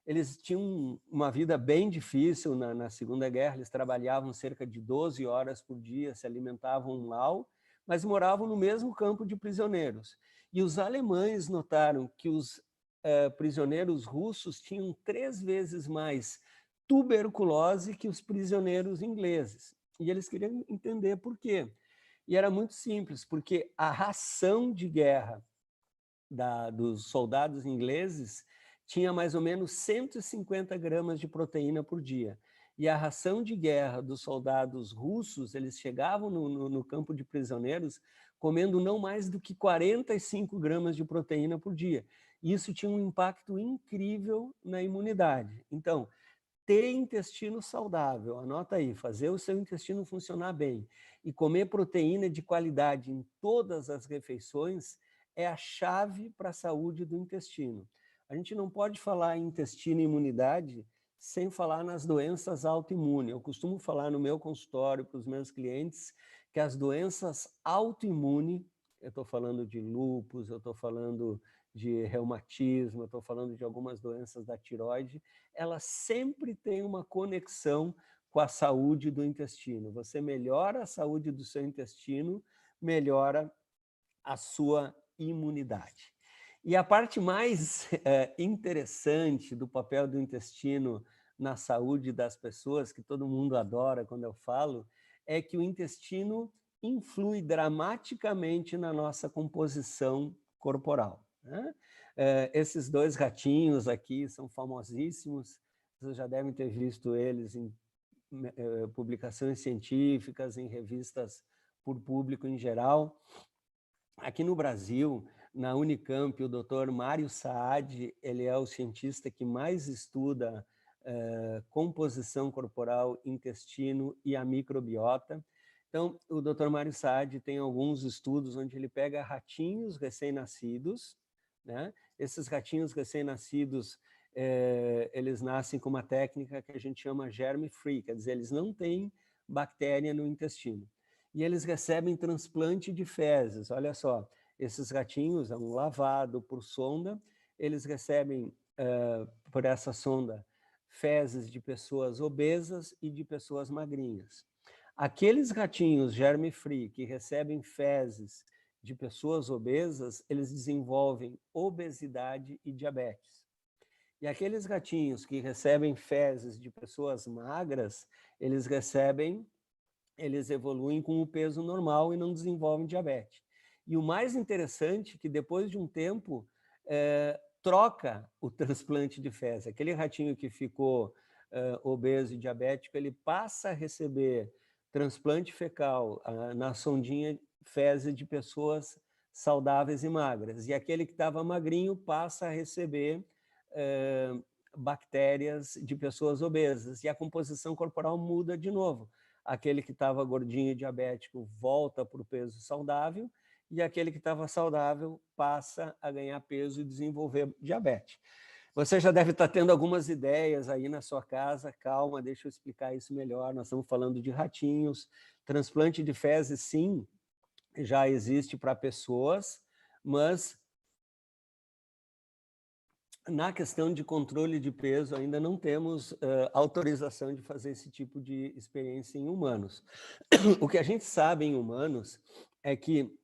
E: Eles tinham uma vida bem difícil na Segunda Guerra, eles trabalhavam cerca de 12 horas por dia, se alimentavam mal, mas moravam no mesmo campo de prisioneiros. E os alemães notaram que os prisioneiros russos tinham 3 vezes mais tuberculose que os prisioneiros ingleses. E eles queriam entender por quê. E era muito simples, porque a ração de guerra dos soldados ingleses tinha mais ou menos 150 gramas de proteína por dia. E a ração de guerra dos soldados russos, eles chegavam no campo de prisioneiros comendo não mais do que 45 gramas de proteína por dia. E isso tinha um impacto incrível na imunidade. Então, ter intestino saudável, anota aí, fazer o seu intestino funcionar bem e comer proteína de qualidade em todas as refeições é a chave para a saúde do intestino. A gente não pode falar em intestino e imunidade sem falar nas doenças autoimunes. Eu costumo falar no meu consultório para os meus clientes que as doenças autoimunes, eu estou falando de lúpus, eu estou falando de reumatismo, eu estou falando de algumas doenças da tireoide, elas sempre têm uma conexão com a saúde do intestino. Você melhora a saúde do seu intestino, melhora a sua imunidade. E a parte mais interessante do papel do intestino na saúde das pessoas, que todo mundo adora quando eu falo, é que o intestino influi dramaticamente na nossa composição corporal, né? Esses 2 ratinhos aqui são famosíssimos, vocês já devem ter visto eles em publicações científicas, em revistas por público em geral. Aqui no Brasil, na Unicamp, o Dr. Mário Saad, ele é o cientista que mais estuda composição corporal, intestino e a microbiota. Então, o Dr. Mário Saad tem alguns estudos onde ele pega ratinhos recém-nascidos, né? Esses ratinhos recém-nascidos, eles nascem com uma técnica que a gente chama germe-free, quer dizer, eles não têm bactéria no intestino. E eles recebem transplante de fezes, olha só. Esses ratinhos são lavados por sonda, eles recebem, por essa sonda, fezes de pessoas obesas e de pessoas magrinhas. Aqueles ratinhos germe-free que recebem fezes de pessoas obesas, eles desenvolvem obesidade e diabetes. E aqueles ratinhos que recebem fezes de pessoas magras, eles evoluem com o peso normal e não desenvolvem diabetes. E o mais interessante é que depois de um tempo, troca o transplante de fezes. Aquele ratinho que ficou obeso e diabético, ele passa a receber transplante fecal na sondinha fezes de pessoas saudáveis e magras. E aquele que estava magrinho passa a receber bactérias de pessoas obesas. E a composição corporal muda de novo. Aquele que estava gordinho e diabético volta para o peso saudável, e aquele que estava saudável passa a ganhar peso e desenvolver diabetes. Você já deve estar tendo algumas ideias aí na sua casa. Calma, deixa eu explicar isso melhor. Nós estamos falando de ratinhos. Transplante de fezes, sim, já existe para pessoas, mas na questão de controle de peso ainda não temos autorização de fazer esse tipo de experiência em humanos. O que a gente sabe em humanos é que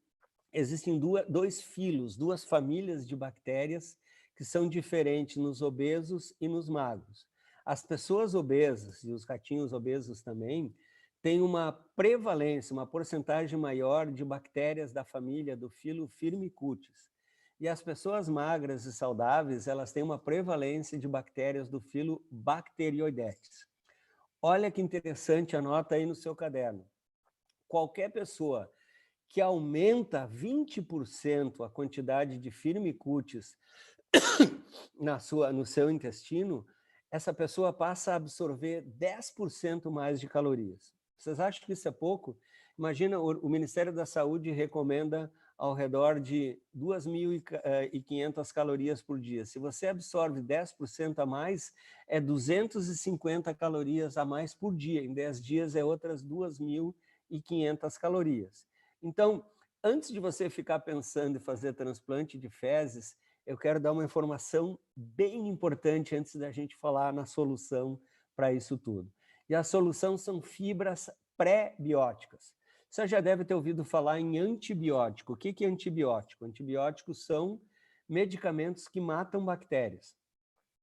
E: existem dois filos, duas famílias de bactérias que são diferentes nos obesos e nos magros. As pessoas obesas e os ratinhos obesos também têm uma prevalência, uma porcentagem maior de bactérias da família do filo Firmicutes. E as pessoas magras e saudáveis, elas têm uma prevalência de bactérias do filo Bacteroidetes. Olha que interessante, anota aí no seu caderno. Qualquer pessoa que aumenta 20% a quantidade de Firmicutes no seu intestino, essa pessoa passa a absorver 10% mais de calorias. Vocês acham que isso é pouco? Imagina, o Ministério da Saúde recomenda ao redor de 2.500 calorias por dia. Se você absorve 10% a mais, é 250 calorias a mais por dia. Em 10 dias é outras 2.500 calorias. Então, antes de você ficar pensando em fazer transplante de fezes, eu quero dar uma informação bem importante antes da gente falar na solução para isso tudo. E a solução são fibras pré-bióticas. Você já deve ter ouvido falar em antibiótico. O que é antibiótico? Antibióticos são medicamentos que matam bactérias.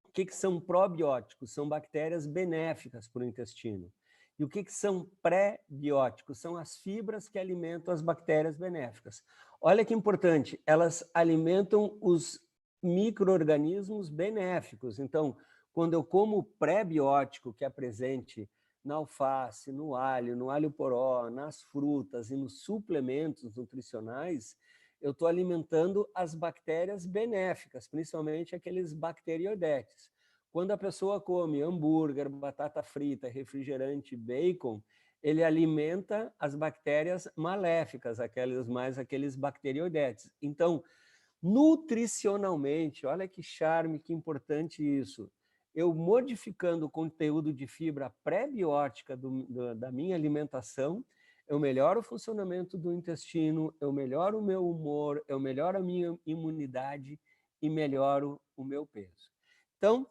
E: O que são probióticos? São bactérias benéficas para o intestino. E o que são pré-bióticos? São as fibras que alimentam as bactérias benéficas. Olha que importante, elas alimentam os micro-organismos benéficos. Então, quando eu como pré-biótico, que é presente na alface, no alho poró, nas frutas e nos suplementos nutricionais, eu estou alimentando as bactérias benéficas, principalmente aqueles bacterioidetes. Quando a pessoa come hambúrguer, batata frita, refrigerante, bacon, ele alimenta as bactérias maléficas, aqueles bacterioidetes. Então, nutricionalmente, olha que charme, que importante isso. Eu modificando o conteúdo de fibra pré-biótica da minha alimentação, eu melhoro o funcionamento do intestino, eu melhoro o meu humor, eu melhoro a minha imunidade e melhoro o meu peso. Então,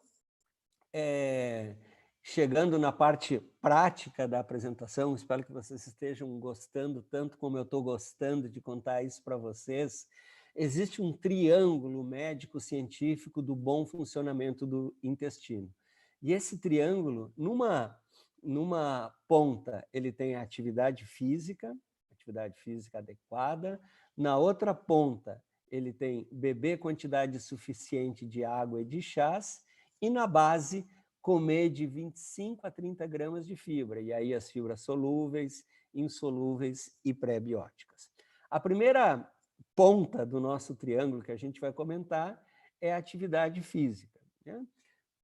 E: chegando na parte prática da apresentação, espero que vocês estejam gostando tanto como eu estou gostando de contar isso para vocês. Existe um triângulo médico-científico do bom funcionamento do intestino. E esse triângulo, numa ponta, ele tem a atividade física adequada. Na outra ponta, ele tem beber quantidade suficiente de água e de chás. E na base, comer de 25 a 30 gramas de fibra. E aí as fibras solúveis, insolúveis e pré-bióticas. A primeira ponta do nosso triângulo que a gente vai comentar é a atividade física, né?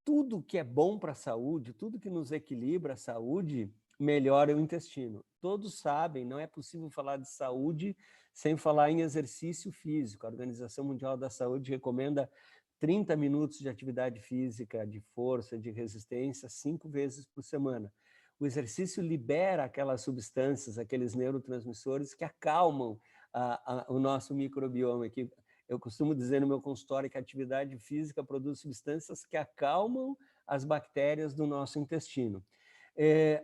E: Tudo que é bom para a saúde, tudo que nos equilibra a saúde, melhora o intestino. Todos sabem, não é possível falar de saúde sem falar em exercício físico. A Organização Mundial da Saúde recomenda 30 minutos de atividade física, de força, de resistência, 5 vezes por semana. O exercício libera aquelas substâncias, aqueles neurotransmissores que acalmam o nosso microbioma aqui. Eu costumo dizer no meu consultório que a atividade física produz substâncias que acalmam as bactérias do nosso intestino.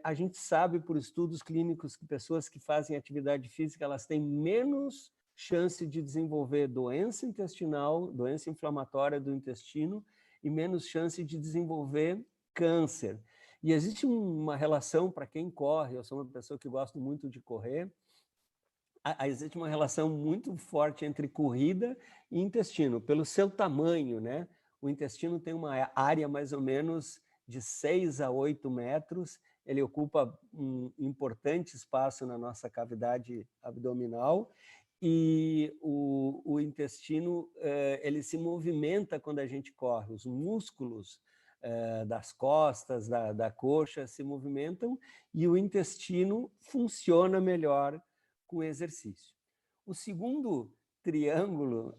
E: A gente sabe por estudos clínicos que pessoas que fazem atividade física, elas têm menos chance de desenvolver doença intestinal, doença inflamatória do intestino, e menos chance de desenvolver câncer. E existe uma relação para quem corre, eu sou uma pessoa que gosto muito de correr, existe uma relação muito forte entre corrida e intestino, pelo seu tamanho, né? O intestino tem uma área mais ou menos de 6 a 8 metros, ele ocupa um importante espaço na nossa cavidade abdominal, e o intestino, ele se movimenta quando a gente corre, os músculos das costas, da coxa se movimentam, e o intestino funciona melhor com exercício. O segundo triângulo,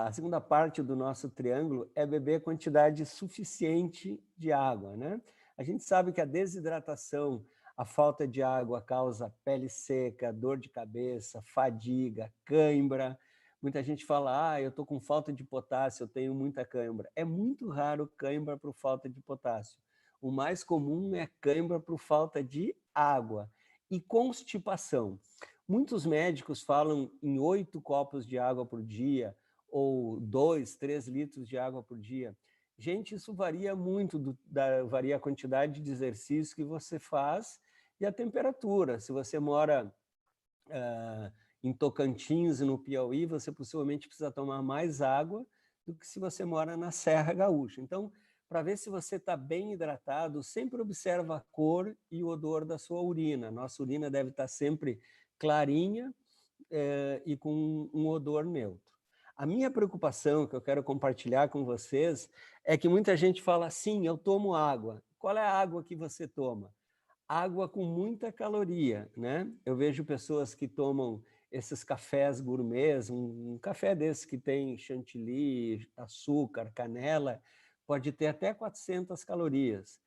E: a segunda parte do nosso triângulo é beber quantidade suficiente de água, né? A gente sabe que a desidratação, a falta de água causa pele seca, dor de cabeça, fadiga, cãibra. Muita gente fala, eu estou com falta de potássio, eu tenho muita cãibra. É muito raro cãibra por falta de potássio. O mais comum é cãibra por falta de água e constipação. Muitos médicos falam em 8 copos de água por dia, ou 2, 3 litros de água por dia. Gente, isso varia muito, varia a quantidade de exercício que você faz e a temperatura. Se você mora em Tocantins, no Piauí, você possivelmente precisa tomar mais água do que se você mora na Serra Gaúcha. Então, para ver se você está bem hidratado, sempre observa a cor e o odor da sua urina. Nossa urina deve estar sempre clarinha e com um odor neutro. A minha preocupação, que eu quero compartilhar com vocês, é que muita gente fala assim, eu tomo água. Qual é a água que você toma? Água com muita caloria, né? Eu vejo pessoas que tomam esses cafés gourmets, um café desse que tem chantilly, açúcar, canela, pode ter até 400 calorias.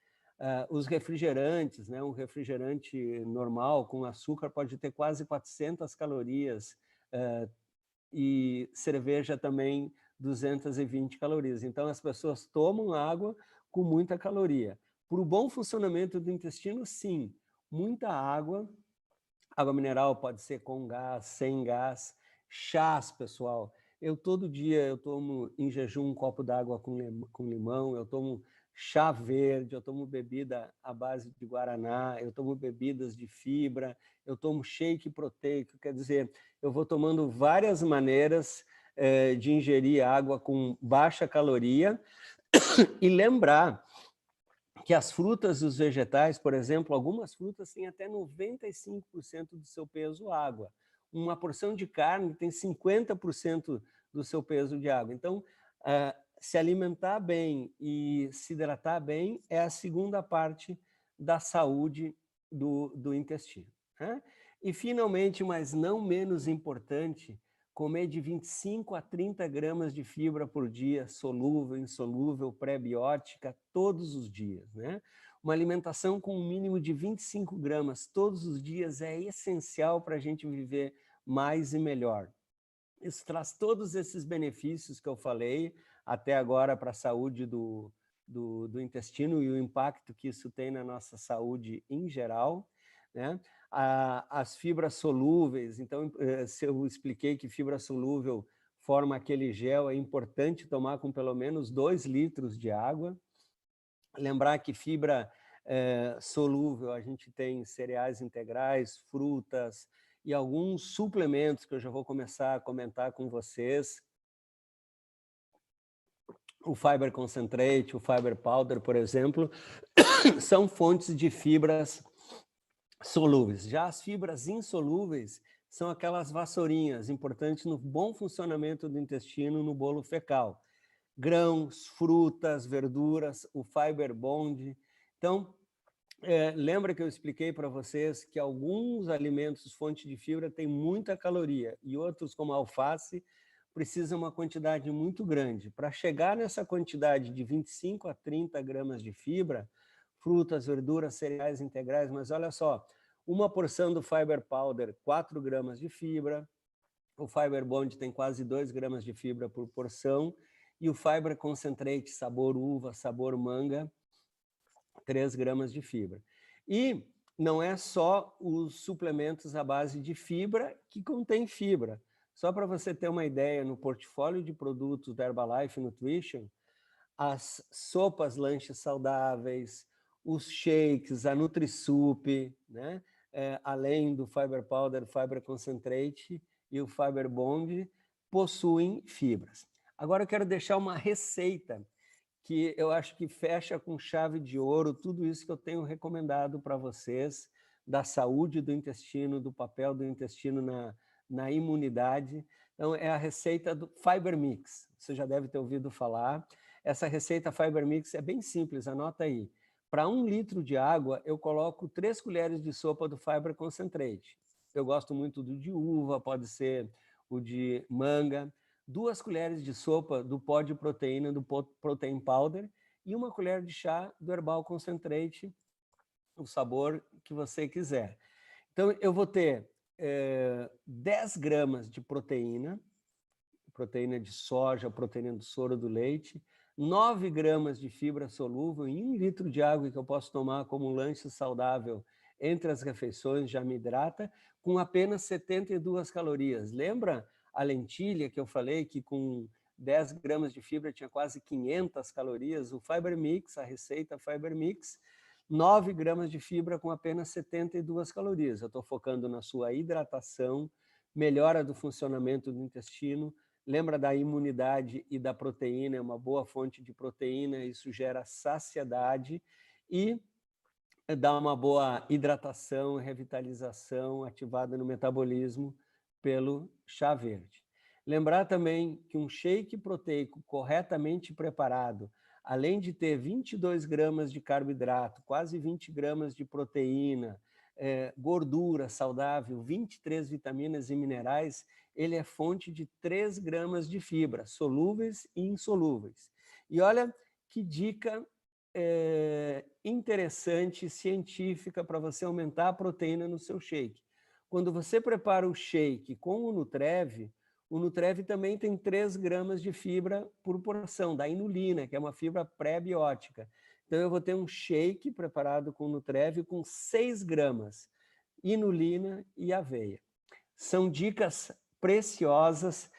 E: Os refrigerantes, né? Um refrigerante normal com açúcar pode ter quase 400 calorias, e cerveja também 220 calorias. Então, as pessoas tomam água com muita caloria. Para o bom funcionamento do intestino, sim, muita água. Água mineral pode ser com gás, sem gás. Chás, pessoal. Todo dia eu tomo em jejum um copo d'água com limão, eu tomo chá verde, eu tomo bebida à base de guaraná, eu tomo bebidas de fibra, eu tomo shake proteico, quer dizer, eu vou tomando várias maneiras de ingerir água com baixa caloria e lembrar que as frutas e os vegetais, por exemplo, algumas frutas têm até 95% do seu peso água. Uma porção de carne tem 50% do seu peso de água. Então, se alimentar bem e se hidratar bem é a segunda parte da saúde do intestino, né? E, finalmente, mas não menos importante, comer de 25 a 30 gramas de fibra por dia, solúvel, insolúvel, pré-biótica, todos os dias, né? Uma alimentação com um mínimo de 25 gramas todos os dias é essencial para a gente viver mais e melhor. Isso traz todos esses benefícios que eu falei até agora para a saúde do intestino e o impacto que isso tem na nossa saúde em geral, né? As fibras solúveis, então, se eu expliquei que fibra solúvel forma aquele gel, é importante tomar com pelo menos 2 litros de água. Lembrar que fibra solúvel, a gente tem cereais integrais, frutas e alguns suplementos que eu já vou começar a comentar com vocês. O Fiber Concentrate, o Fiber Powder, por exemplo, são fontes de fibras solúveis. Já as fibras insolúveis são aquelas vassourinhas, importantes no bom funcionamento do intestino, no bolo fecal. Grãos, frutas, verduras, o Fiber Bond. Então, lembra que eu expliquei para vocês que alguns alimentos, fonte de fibra, têm muita caloria e outros, como a alface, precisam uma quantidade muito grande. Para chegar nessa quantidade de 25 a 30 gramas de fibra, frutas, verduras, cereais integrais, mas olha só, uma porção do Fiber Powder, 4 gramas de fibra, o Fiber Bond tem quase 2 gramas de fibra por porção, e o Fiber Concentrate, sabor uva, sabor manga, 3 gramas de fibra. E não é só os suplementos à base de fibra que contém fibra. Só para você ter uma ideia, no portfólio de produtos da Herbalife Nutrition, as sopas lanches saudáveis, os shakes, a NutriSup, né? Além do Fiber Powder, o Fiber Concentrate e o Fiber Bond, possuem fibras. Agora eu quero deixar uma receita que eu acho que fecha com chave de ouro tudo isso que eu tenho recomendado para vocês, da saúde do intestino, do papel do intestino na imunidade. Então, é a receita do Fiber Mix. Você já deve ter ouvido falar. Essa receita Fiber Mix é bem simples, anota aí. Para 1 litro de água, eu coloco 3 colheres de sopa do Fiber Concentrate. Eu gosto muito do de uva, pode ser o de manga. 2 colheres de sopa do pó de proteína, do Protein Powder, e 1 colher de chá do Herbal Concentrate, o sabor que você quiser. Então, eu vou ter 10 gramas de proteína de soja, proteína do soro do leite, 9 gramas de fibra solúvel em 1 litro de água que eu posso tomar como um lanche saudável entre as refeições, já me hidrata, com apenas 72 calorias. Lembra a lentilha que eu falei que com 10 gramas de fibra tinha quase 500 calorias? O Fiber Mix, a receita Fiber Mix, 9 gramas de fibra com apenas 72 calorias. Eu estou focando na sua hidratação, melhora do funcionamento do intestino, lembra da imunidade e da proteína, é uma boa fonte de proteína, isso gera saciedade e dá uma boa hidratação, revitalização ativada no metabolismo pelo chá verde. Lembrar também que um shake proteico corretamente preparado, além de ter 22 gramas de carboidrato, quase 20 gramas de proteína, gordura saudável, 23 vitaminas e minerais, ele é fonte de 3 gramas de fibra, solúveis e insolúveis. E olha que dica interessante, científica, para você aumentar a proteína no seu shake. Quando você prepara o shake com o Nutrev também tem 3 gramas de fibra por porção, da inulina, que é uma fibra pré-biótica. Então, eu vou ter um shake preparado com Nutrev com 6 gramas, inulina e aveia. São dicas preciosas,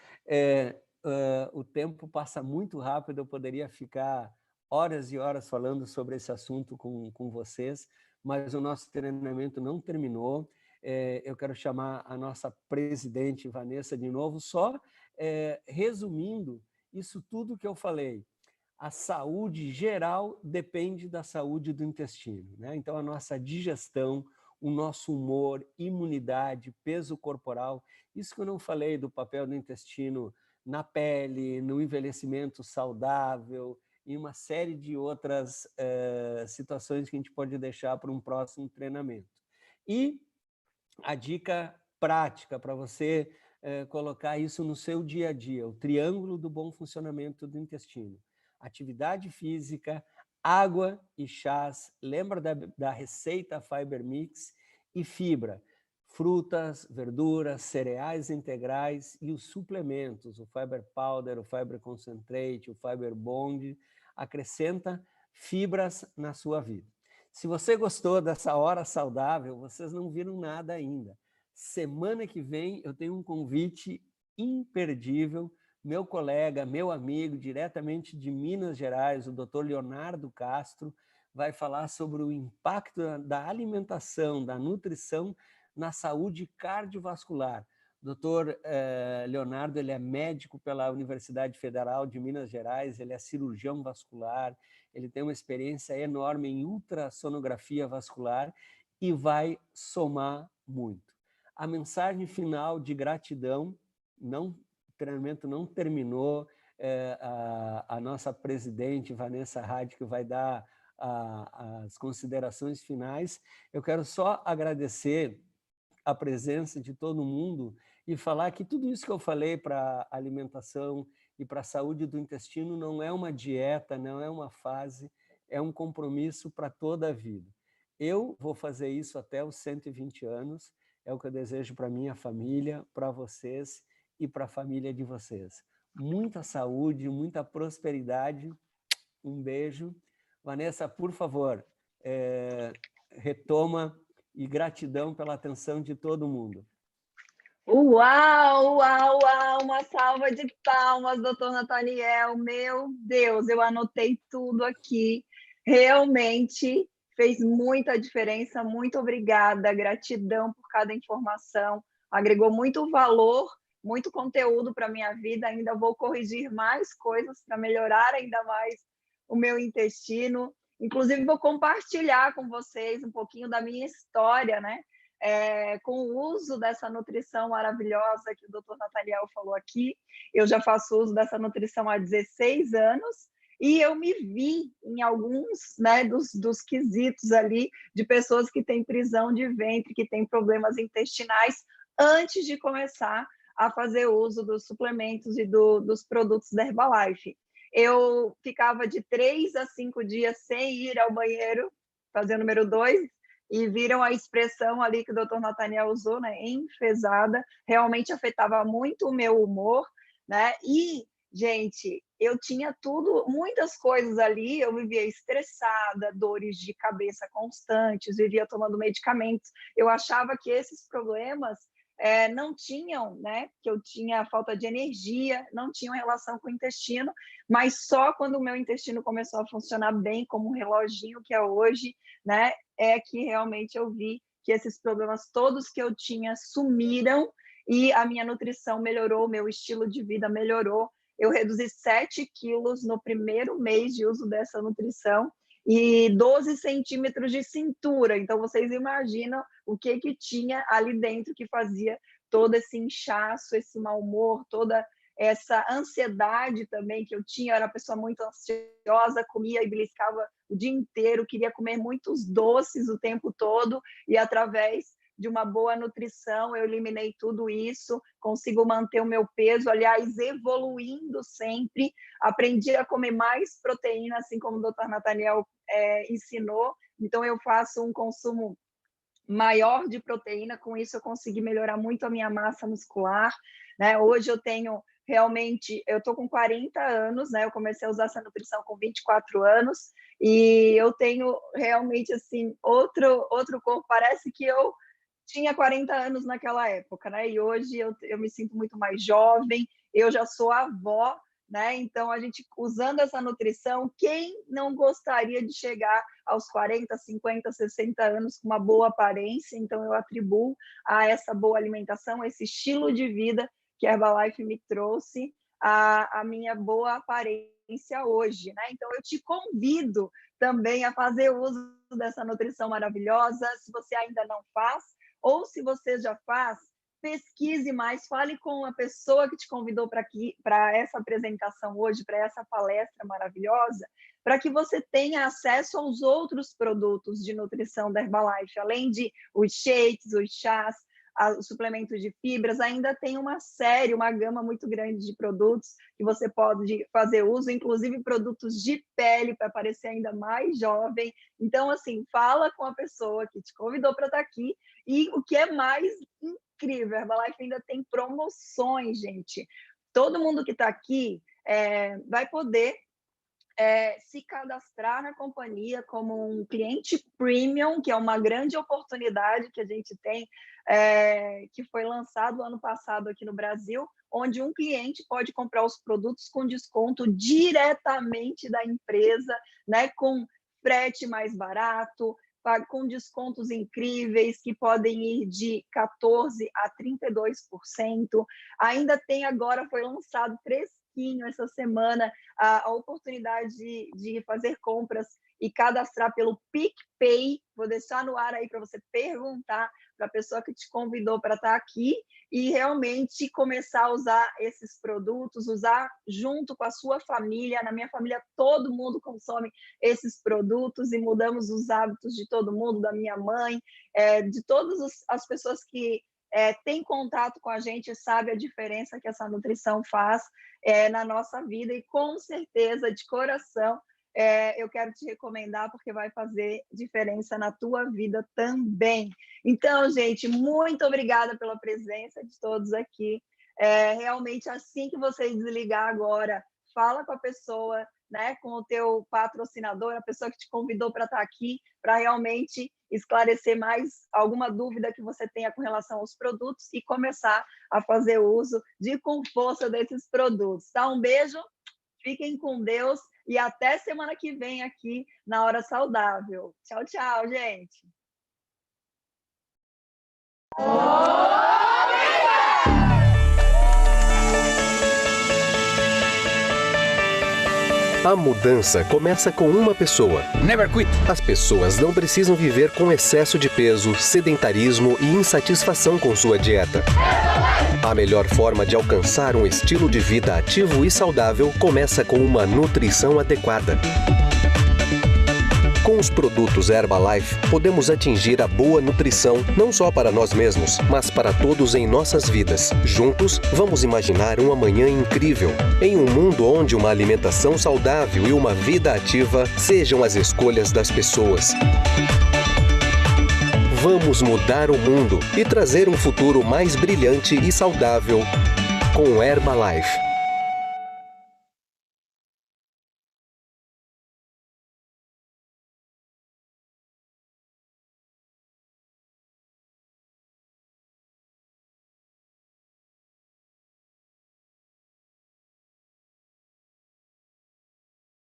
E: o tempo passa muito rápido, eu poderia ficar horas e horas falando sobre esse assunto com vocês, mas o nosso treinamento não terminou. Eu quero chamar a nossa presidente, Vanessa, de novo, só resumindo isso tudo que eu falei. A saúde geral depende da saúde do intestino, né? Então, a nossa digestão, o nosso humor, imunidade, peso corporal, isso que eu não falei do papel do intestino na pele, no envelhecimento saudável, e uma série de outras situações que a gente pode deixar para um próximo treinamento. E a dica prática para você colocar isso no seu dia a dia, o triângulo do bom funcionamento do intestino. Atividade física, água e chás, lembra da receita Fiber Mix, e fibra, frutas, verduras, cereais integrais e os suplementos, o Fiber Powder, o Fiber Concentrate, o Fiber Bond, acrescenta fibras na sua vida. Se você gostou dessa hora saudável, vocês não viram nada ainda. Semana que vem eu tenho um convite imperdível, meu colega, meu amigo, diretamente de Minas Gerais, o Dr. Leonardo Castro, vai falar sobre o impacto da alimentação, da nutrição na saúde cardiovascular. O Dr. Leonardo, ele é médico pela Universidade Federal de Minas Gerais, ele é cirurgião vascular, ele tem uma experiência enorme em ultrassonografia vascular e vai somar muito. A mensagem final de gratidão, o treinamento não terminou, a nossa presidente, Vanessa Hadi, que vai dar as considerações finais. Eu quero só agradecer a presença de todo mundo e falar que tudo isso que eu falei para a alimentação e para a saúde do intestino não é uma dieta, não é uma fase, é um compromisso para toda a vida. Eu vou fazer isso até os 120 anos, é o que eu desejo para minha família, para vocês, e para a família de vocês. Muita saúde, muita prosperidade. Um beijo. Vanessa, por favor, retoma e gratidão pela atenção de todo mundo.
D: Uau, uau, uau, uma salva de palmas, doutor Nathaniel. Meu Deus, eu anotei tudo aqui. Realmente fez muita diferença. Muito obrigada, gratidão por cada informação. Agregou muito valor, muito conteúdo para a minha vida. Ainda vou corrigir mais coisas para melhorar ainda mais o meu intestino. Inclusive, vou compartilhar com vocês um pouquinho da minha história, né? Com o uso dessa nutrição maravilhosa que o doutor Nathaniel falou aqui. Eu já faço uso dessa nutrição há 16 anos e eu me vi em alguns, né, dos quesitos ali de pessoas que têm prisão de ventre, que têm problemas intestinais, antes de começar a fazer uso dos suplementos e dos produtos da Herbalife. Eu ficava de 3 a 5 dias sem ir ao banheiro, fazer o número 2, e viram a expressão ali que o doutor Nathaniel usou, né, enfesada, realmente afetava muito o meu humor, né, e, gente, eu tinha tudo, muitas coisas ali, eu vivia estressada, dores de cabeça constantes, vivia tomando medicamentos, eu achava que esses problemas não tinham, né, que eu tinha falta de energia, não tinham relação com o intestino, mas só quando o meu intestino começou a funcionar bem, como um reloginho que é hoje, né, é que realmente eu vi que esses problemas todos que eu tinha sumiram e a minha nutrição melhorou, o meu estilo de vida melhorou. Eu reduzi 7 quilos no primeiro mês de uso dessa nutrição e 12 centímetros de cintura. Então, vocês imaginam o que tinha ali dentro que fazia todo esse inchaço, esse mau humor, toda essa ansiedade também que eu tinha. Eu era uma pessoa muito ansiosa, comia e beliscava o dia inteiro, queria comer muitos doces o tempo todo, e através de uma boa nutrição eu eliminei tudo isso, consigo manter o meu peso, aliás, evoluindo sempre, aprendi a comer mais proteína, assim como o doutor Nathaniel ensinou, então eu faço um consumo maior de proteína, com isso eu consegui melhorar muito a minha massa muscular, né? Hoje eu tenho realmente, eu tô com 40 anos, né? Eu comecei a usar essa nutrição com 24 anos e eu tenho realmente, assim, outro corpo, parece que eu tinha 40 anos naquela época, né? E hoje eu me sinto muito mais jovem, eu já sou avó, né? Então, a gente usando essa nutrição, quem não gostaria de chegar aos 40, 50, 60 anos com uma boa aparência? Então, eu atribuo a essa boa alimentação, esse estilo de vida que a Herbalife me trouxe, a minha boa aparência hoje, né? Então, eu te convido também a fazer uso dessa nutrição maravilhosa, se você ainda não faz, ou se você já faz, pesquise mais, fale com a pessoa que te convidou para essa apresentação hoje, para essa palestra maravilhosa, para que você tenha acesso aos outros produtos de nutrição da Herbalife, além de os shakes, os chás, os suplementos de fibras, ainda tem uma série, uma gama muito grande de produtos que você pode fazer uso, inclusive produtos de pele para parecer ainda mais jovem. Então, assim, fala com a pessoa que te convidou para estar aqui. E o que é mais incrível, a Herbalife ainda tem promoções, gente. Todo mundo que está aqui vai poder se cadastrar na companhia como um cliente premium, que é uma grande oportunidade que a gente tem, que foi lançado ano passado aqui no Brasil, onde um cliente pode comprar os produtos com desconto diretamente da empresa, né, com frete mais barato, com descontos incríveis, que podem ir de 14% a 32%. Ainda tem agora, foi lançado essa semana, a oportunidade de fazer compras e cadastrar pelo PicPay. Vou deixar no ar aí para você perguntar para a pessoa que te convidou para estar aqui e realmente começar a usar esses produtos, usar junto com a sua família. Na minha família, todo mundo consome esses produtos e mudamos os hábitos de todo mundo, da minha mãe, de todas as pessoas que tem contato com a gente, sabe a diferença que essa nutrição faz na nossa vida, e com certeza, de coração, eu quero te recomendar, porque vai fazer diferença na tua vida também. Então, gente, muito obrigada pela presença de todos aqui. Realmente, assim que você desligar agora, fala com a pessoa, né, com o teu patrocinador, a pessoa que te convidou para estar aqui, para realmente esclarecer mais alguma dúvida que você tenha com relação aos produtos e começar a fazer uso com força desses produtos. Tá? Um beijo, fiquem com Deus e até semana que vem aqui na Hora Saudável. Tchau, tchau, gente.
F: A mudança começa com uma pessoa.
G: Never quit.
F: As pessoas não precisam viver com excesso de peso, sedentarismo e insatisfação com sua dieta. A melhor forma de alcançar um estilo de vida ativo e saudável começa com uma nutrição adequada. Com os produtos Herbalife, podemos atingir a boa nutrição não só para nós mesmos, mas para todos em nossas vidas. Juntos, vamos imaginar um amanhã incrível, em um mundo onde uma alimentação saudável e uma vida ativa sejam as escolhas das pessoas. Vamos mudar o mundo e trazer um futuro mais brilhante e saudável com Herbalife.